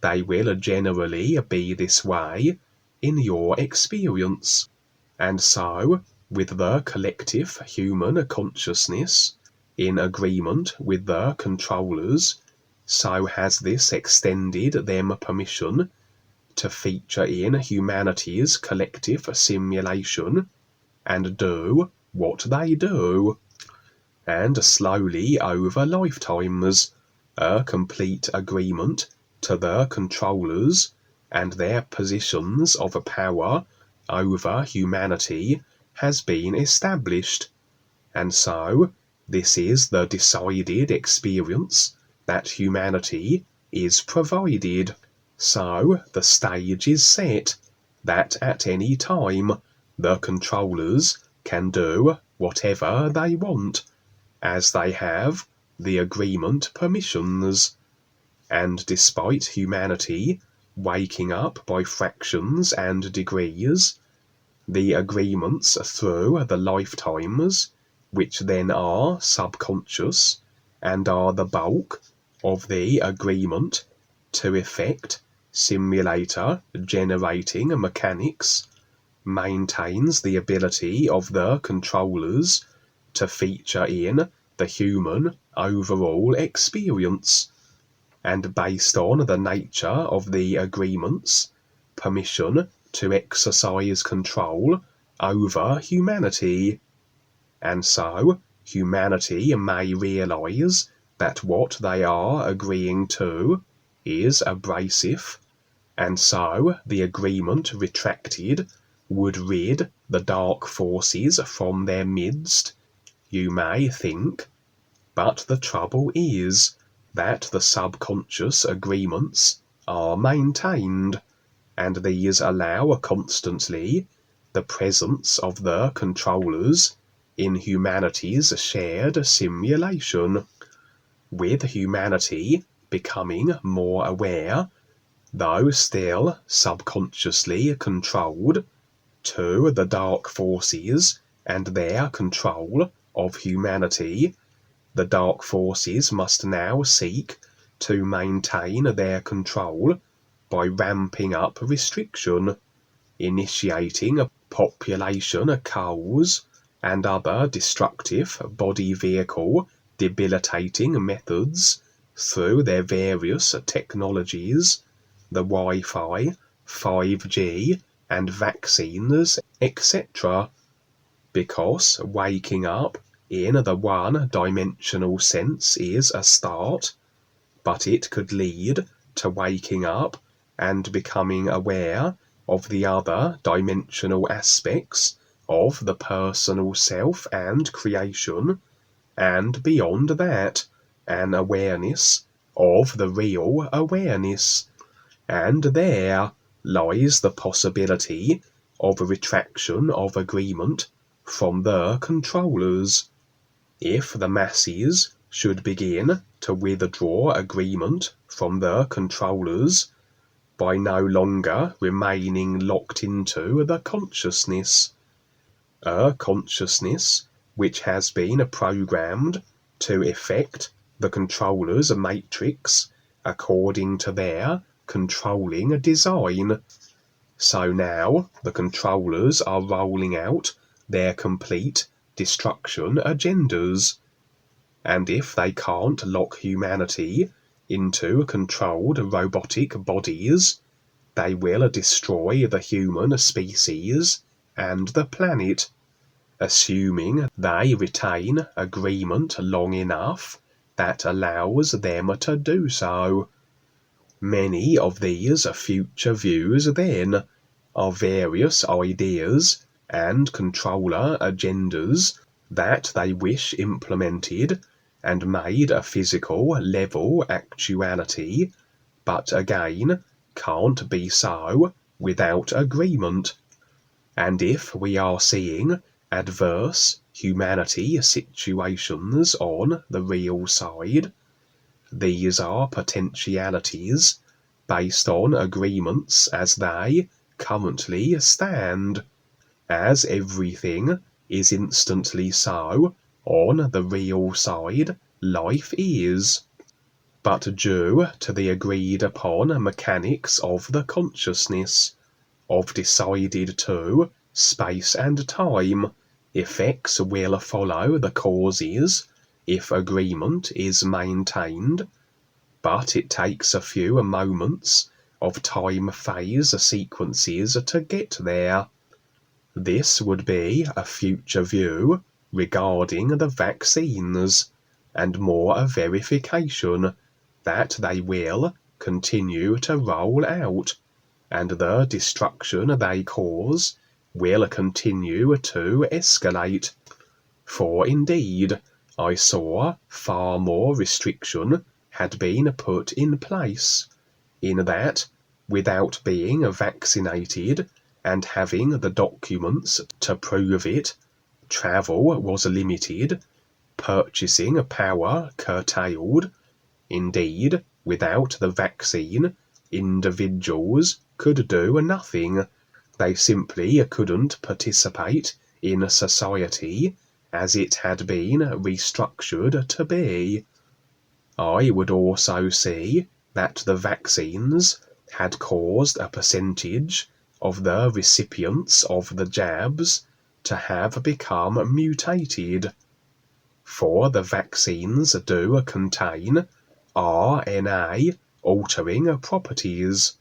they will generally be this way in your experience. And so, with the collective human consciousness in agreement with the controllers, so has this extended them permission to feature in humanity's collective simulation and do what they do. And slowly over lifetimes, a complete agreement to the controllers and their positions of power over humanity has been established. And so, this is the decided experience that humanity is provided. So, the stage is set that at any time the controllers can do whatever they want, as they have the agreement permissions. And despite humanity waking up by fractions and degrees, the agreements through the lifetimes, which then are subconscious and are the bulk of the agreement to effect simulator generating mechanics, maintains the ability of the controllers to feature in the human overall experience. And based on the nature of the agreements, permission to exercise control over humanity. And so, humanity may realize that what they are agreeing to is abrasive, and so the agreement retracted would rid the dark forces from their midst, you may think, but the trouble is that the subconscious agreements are maintained, and these allow constantly the presence of the controllers in humanity's shared simulation, with humanity becoming more aware, though still subconsciously controlled, to the dark forces and their control of humanity. The dark forces must now seek to maintain their control by ramping up restriction, initiating a population culls and other destructive body vehicle debilitating methods through their various technologies, the Wi-Fi, 5G, and vaccines, etc. Because waking up in the one-dimensional sense is a start, but it could lead to waking up and becoming aware of the other dimensional aspects of the personal self and creation, and beyond that, an awareness of the real awareness. And there lies the possibility of a retraction of agreement from the controllers. If the masses should begin to withdraw agreement from the controllers by no longer remaining locked into the consciousness, a consciousness which has been programmed to effect the controller's matrix according to their controlling design. So now the controllers are rolling out their complete destruction agendas. And if they can't lock humanity into controlled robotic bodies, they will destroy the human species and the planet, assuming they retain agreement long enough that allows them to do so. Many of these future views, then, are various ideas and controller agendas that they wish implemented and made a physical level actuality, but again can't be so without agreement. And if we are seeing adverse humanity situations on the real side, these are potentialities based on agreements as they currently stand, as everything is instantly so on the real side life is. But due to the agreed upon mechanics of the consciousness, of decided to space and time, effects will follow the causes if agreement is maintained, but it takes a few moments of time phase sequences to get there. This would be a future view regarding the vaccines, and more a verification that they will continue to roll out, and the destruction they cause will continue to escalate. For indeed, I saw far more restriction had been put in place, in that, without being vaccinated and having the documents to prove it, travel was limited, purchasing power curtailed. Indeed, without the vaccine, individuals could do nothing. They simply couldn't participate in society as it had been restructured to be. I would also see that the vaccines had caused a percentage of the recipients of the jabs to have become mutated. For the vaccines do contain RNA altering properties.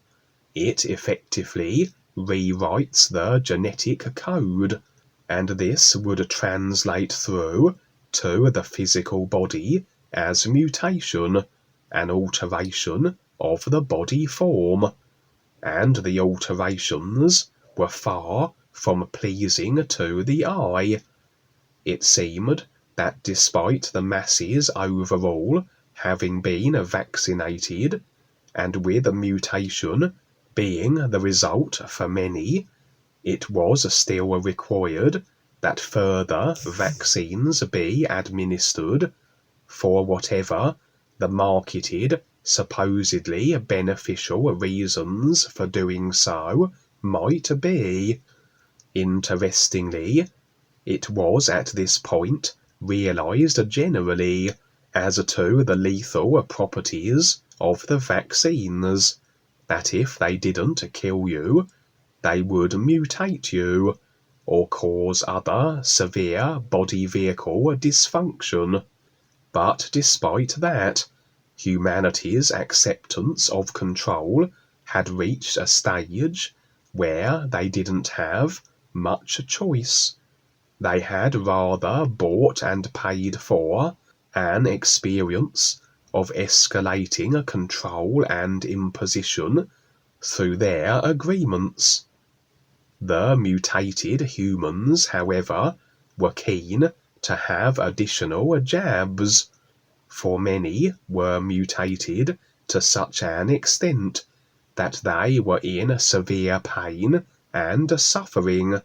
It effectively rewrites the genetic code, and this would translate through to the physical body as mutation, an alteration of the body form, and the alterations were far from pleasing to the eye. It seemed that despite the masses overall having been vaccinated, and with mutation being the result for many, it was still required that further vaccines be administered for whatever the marketed, supposedly beneficial reasons for doing so might be. Interestingly, it was at this point realized generally as to the lethal properties of the vaccines, that if they didn't kill you, they would mutate you or cause other severe body vehicle dysfunction. But despite that, humanity's acceptance of control had reached a stage where they didn't have much choice. They had rather bought and paid for an experience of escalating control and imposition through their agreements. The mutated humans, however, were keen to have additional jabs, for many were mutated to such an extent that they were in severe pain and suffering,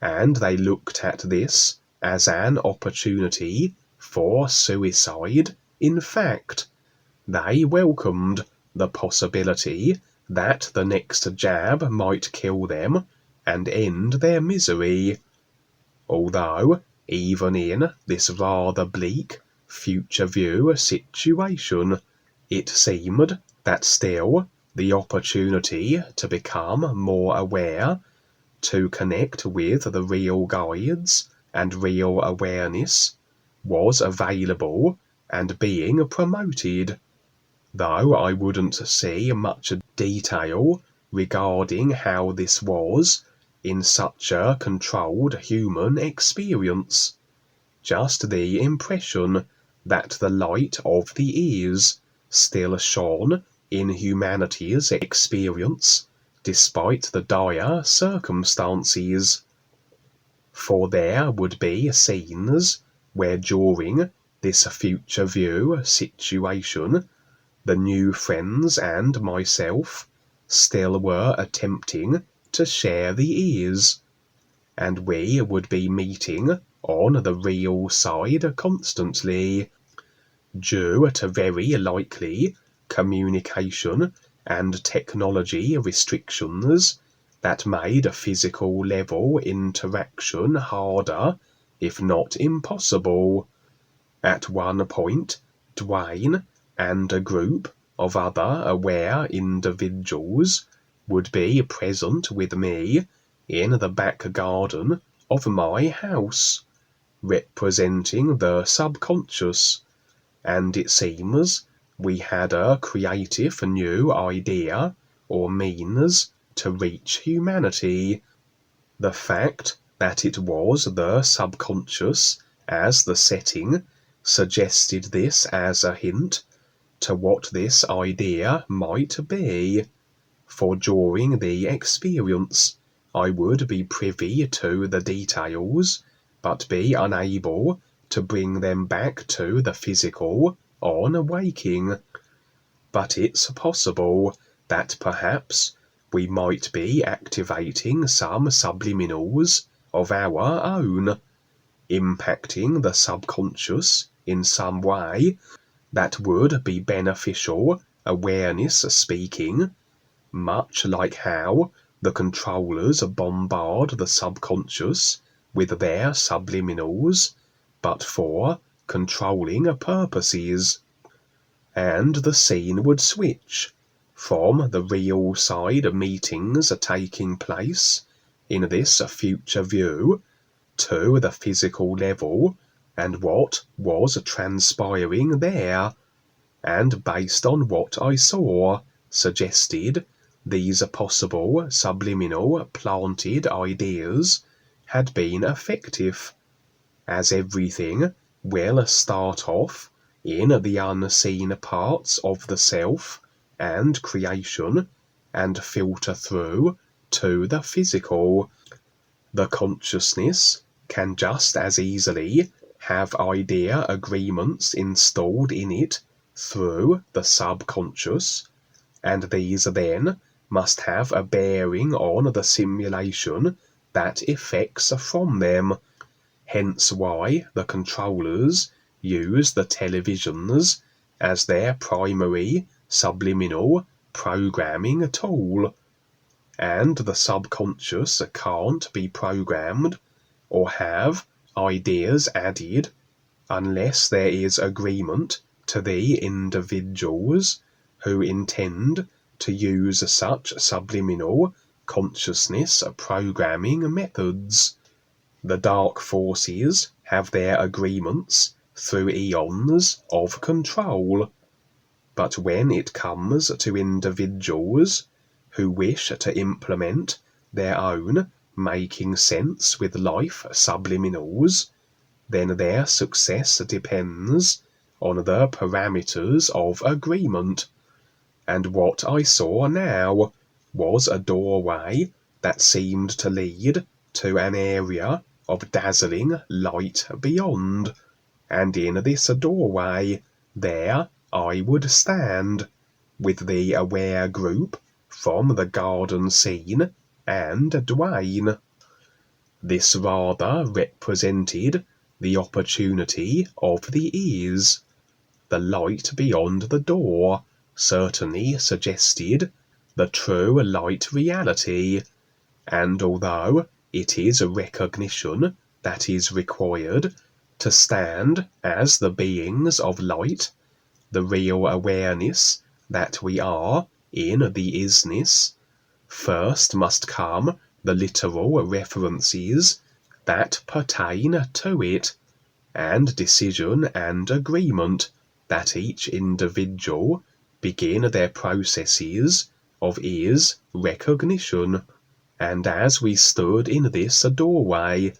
and they looked at this as an opportunity for suicide. In fact, they welcomed the possibility that the next jab might kill them and end their misery. Although, even in this rather bleak future view situation, it seemed that still the opportunity to become more aware, to connect with the real guides and real awareness, was available and being promoted, though I wouldn't see much detail regarding how this was in such a controlled human experience. Just the impression that the light of the ears still shone in humanity's experience despite the dire circumstances. For there would be scenes where during this future view situation the new friends and myself still were attempting to share the ears, and we would be meeting on the real side constantly, due to very likely communication and technology restrictions that made a physical level interaction harder, if not impossible. At one point, Dwayne and a group of other aware individuals would be present with me in the back garden of my house, representing the subconscious, and it seems we had a creative new idea or means to reach humanity. The fact that it was the subconscious as the setting suggested this as a hint to what this idea might be, for during the experience I would be privy to the details, but be unable to bring them back to the physical on awaking. But it's possible that perhaps we might be activating some subliminals of our own, impacting the subconscious in some way that would be beneficial, awareness speaking, much like how the controllers bombard the subconscious with their subliminals, but for controlling purposes. And the scene would switch from the real side meetings taking place in this future view to the physical level and what was transpiring there, and based on what I saw, suggested these possible subliminal planted ideas had been effective, as everything will start off in the unseen parts of the self and creation and filter through to the physical. The consciousness can just as easily have idea agreements installed in it through the subconscious, and these then must have a bearing on the simulation that effects from them. Hence why the controllers use the televisions as their primary subliminal programming tool, and the subconscious can't be programmed or have ideas added unless there is agreement to the individuals who intend to use such subliminal consciousness programming methods. The dark forces have their agreements through eons of control. But when it comes to individuals who wish to implement their own making sense with life subliminals, then their success depends on the parameters of agreement. And what I saw now was a doorway that seemed to lead to an area of dazzling light beyond. And in this doorway, there I would stand, with the aware group from the garden scene and Dwayne. This rather represented the opportunity of the ears. The light beyond the door certainly suggested the true light reality, and although it is recognition that is required to stand as the beings of light, the real awareness that we are in the isness, first must come the literal references that pertain to it, and decision and agreement that each individual begin their processes of is recognition. And as we stood in this doorway,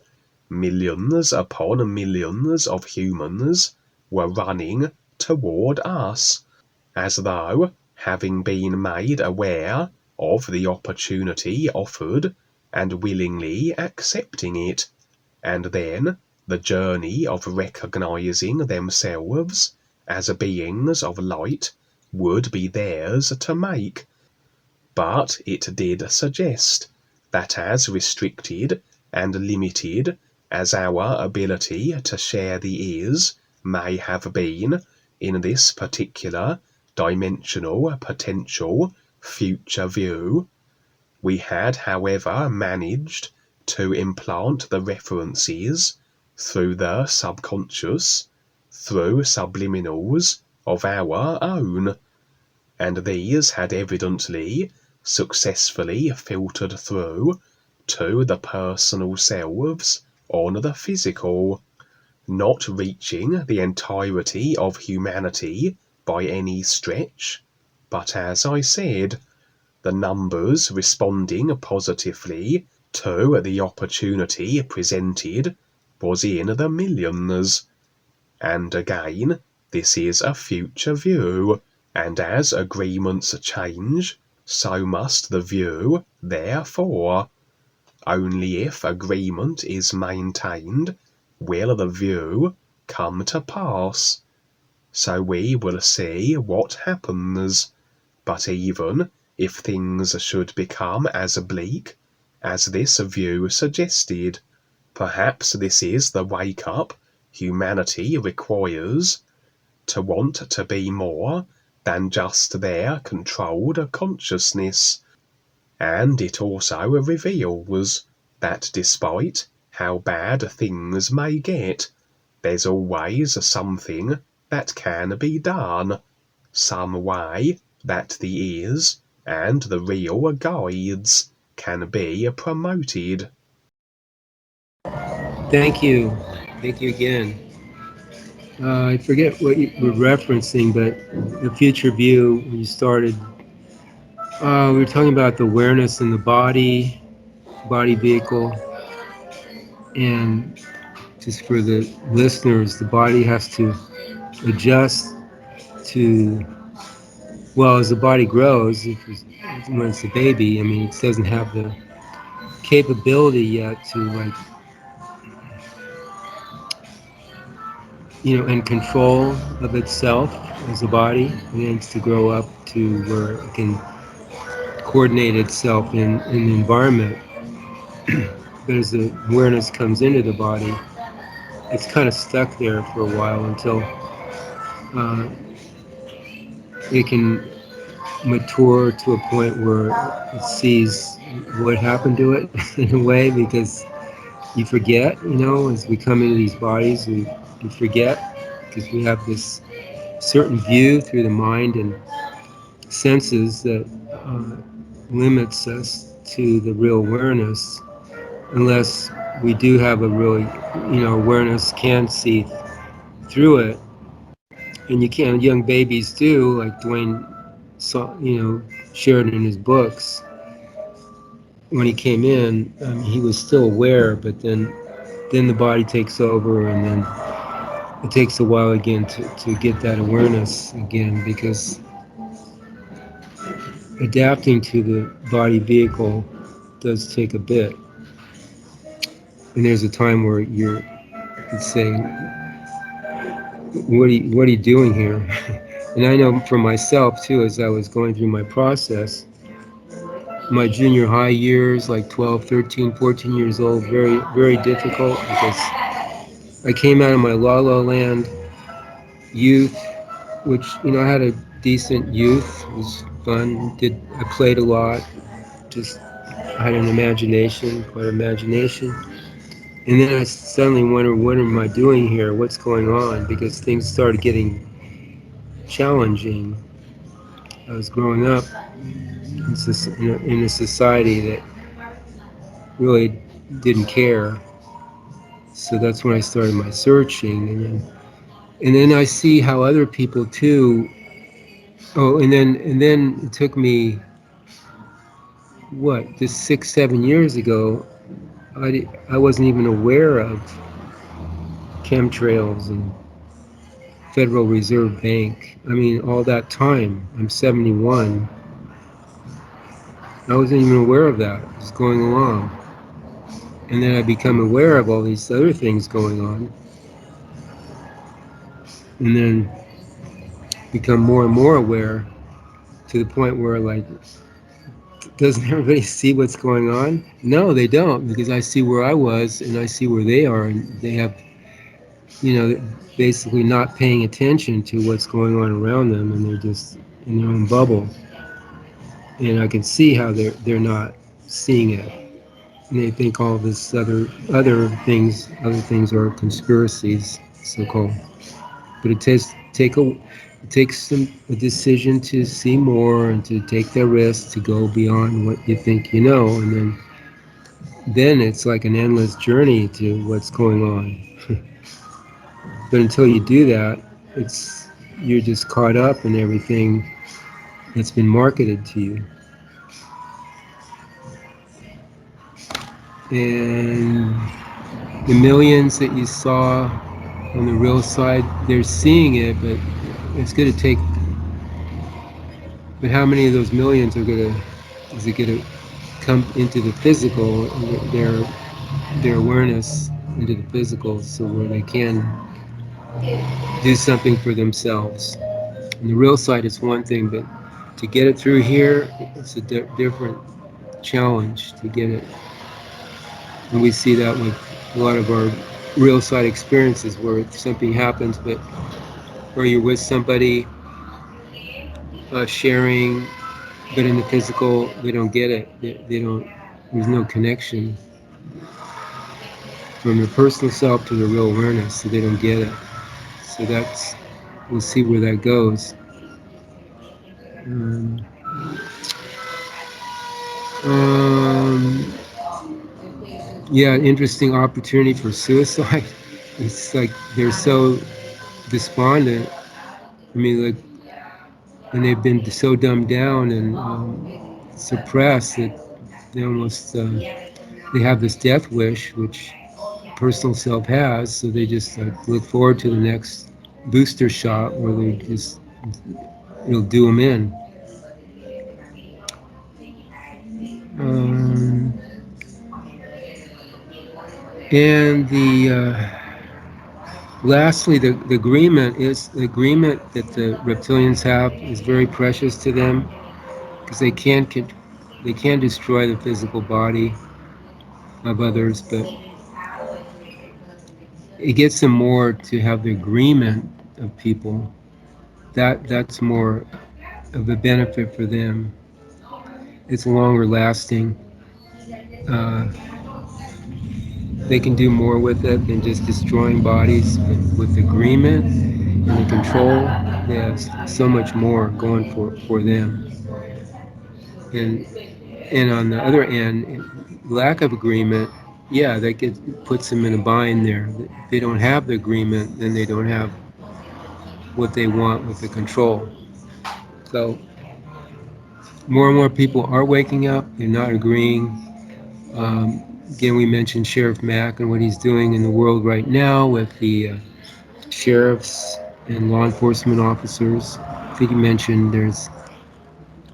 millions upon millions of humans were running toward us, as though, having been made aware of the opportunity offered and willingly accepting it, and then the journey of recognizing themselves as beings of light would be theirs to make. But it did suggest that as restricted and limited as our ability to share the is may have been in this particular dimensional potential future view, we had, however, managed to implant the references through the subconscious, through subliminals of our own, and these had evidently successfully filtered through to the personal selves on the physical, not reaching the entirety of humanity by any stretch, but as I said, the numbers responding positively to the opportunity presented was in the millions. And again, this is a future view, and as agreements change, so must the view, therefore. Only if agreement is maintained will the view come to pass. So we will see what happens. But even if things should become as bleak as this view suggested, perhaps this is the wake-up humanity requires, to want to be more than just their controlled consciousness. And it also reveals that despite how bad things may get, there's always something that can be done, some way that the is and the real guides can be promoted. Thank you. Thank you again. I forget what you were referencing, but the future view, when you started, we were talking about the awareness in the body vehicle, and just for the listeners, the body has to adjust to, well, as the body grows, when it's a baby, I mean, it doesn't have the capability yet to, like, and control of itself as a body. It needs to grow up to where it can coordinate itself in the environment. But as the awareness comes into the body, it's kind of stuck there for a while until it can mature to a point where it sees what happened to it in a way, because you forget, as we come into these bodies, we forget, because we have this certain view through the mind and senses that limits us to the real awareness, unless we do have a really, awareness can see through it. And you can, young babies do, like Dwayne saw, shared in his books. When he came in, he was still aware, but then the body takes over, and then it takes a while again to get that awareness again, because adapting to the body vehicle does take a bit. And there's a time where you're saying, what are you doing here? And I know for myself too, as I was going through my process, my junior high years, like 12, 13, 14 years old, very, very difficult, because I came out of my la la land youth, which, I had a decent youth. It was fun. I played a lot. Just I had an imagination, quite imagination. And then I suddenly wondered, what am I doing here? What's going on? Because things started getting challenging. I was growing up in a society that really didn't care. So that's when I started my searching, and then I see how other people too. Oh, and then it took me just 6, 7 years ago. I wasn't even aware of chemtrails and Federal Reserve Bank. I mean, all that time. I'm 71. I wasn't even aware of that. It was going along. And then I become aware of all these other things going on. And then become more and more aware, to the point where, like, doesn't everybody see what's going on? No, they don't, because I see where I was and I see where they are, and they have, basically not paying attention to what's going on around them, and they're just in their own bubble. And I can see how they're not seeing it, and they think all this other things are conspiracies, so called. But it takes a decision to see more and to take the risk to go beyond what you think you know, and then it's like an endless journey to what's going on. But until you do that, you're just caught up in everything that's been marketed to you. And the millions that you saw on the real side, they're seeing it, but it's going to take. But how many of those millions is it going to come into the physical, their awareness into the physical, so where they can do something for themselves? And the real side is one thing, but to get it through here, it's a different challenge to get it. And we see that with a lot of our real side experiences, where something happens, but where you're with somebody sharing, but in the physical, they don't get it. They don't. There's no connection from their personal self to their real awareness, so they don't get it. So we'll see where that goes. Um, um, yeah, interesting opportunity for suicide. It's like they're so despondent. I mean, like, and they've been so dumbed down and suppressed that they have this death wish, which personal self has. So they just look forward to the next booster shot, where it'll do them in. Um, and lastly, the agreement that the reptilians have is very precious to them, because they can destroy the physical body of others, but it gets them more to have the agreement of people. That's more of a benefit for them. It's longer lasting. Uh, they can do more with it than just destroying bodies, but with agreement. and the control, they have so much more going for them. And and on the other end, lack of agreement, yeah, puts them in a bind there. If they don't have the agreement, then they don't have what they want with the control. So more and more people are waking up. They're not agreeing. Again, we mentioned Sheriff Mack and what he's doing in the world right now with the sheriffs and law enforcement officers. I think you mentioned there's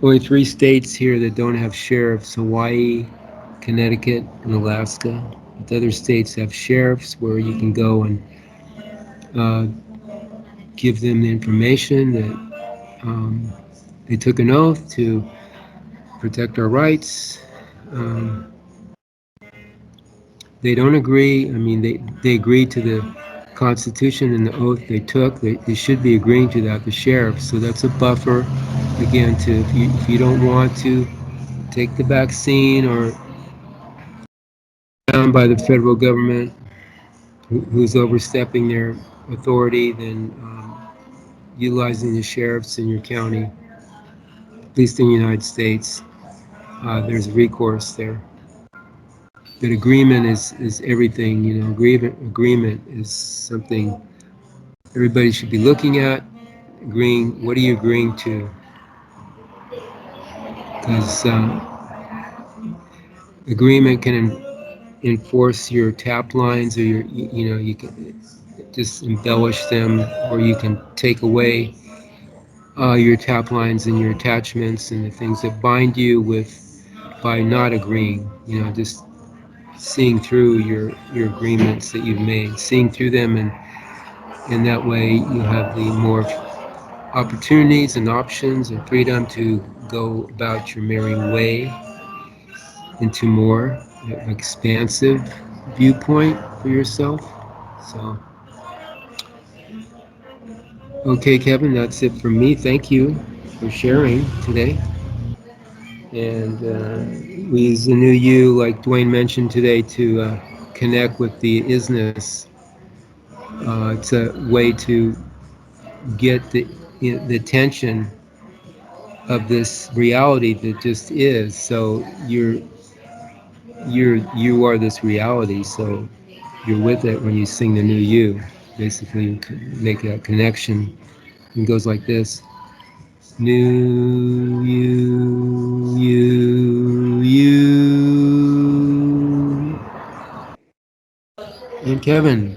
only 3 states here that don't have sheriffs: Hawaii, Connecticut, and Alaska. But the other states have sheriffs where you can go and uh, give them the information that they took an oath to protect our rights. Um, they don't agree. I mean, they agreed to the Constitution and the oath they took. They should be agreeing to that, the sheriff. So that's a buffer, again, to if you don't want to take the vaccine or found by the federal government who's overstepping their authority, then utilizing the sheriffs in your county, at least in the United States, there's recourse there. But agreement is everything, you know. Agreement is something everybody should be looking at. Agreeing, what are you agreeing to? Because agreement can enforce your tap lines, or you know, you can just embellish them, or you can take away your tap lines and your attachments and the things that bind you with by not agreeing. You know, just seeing through your agreements that you've made, seeing through them, and that way you have the more opportunities and options and freedom to go about your merry way into more expansive viewpoint for yourself. So, okay, Kevin, that's it for me. Thank you for sharing today. And we use the new you, like Dwayne mentioned today, to connect with the ISSS. It's a way to get the attention of this reality that just is. So you are this reality. So you're with it when you sing the new you. Basically, you make that connection. It goes like this: New you. And Kevin,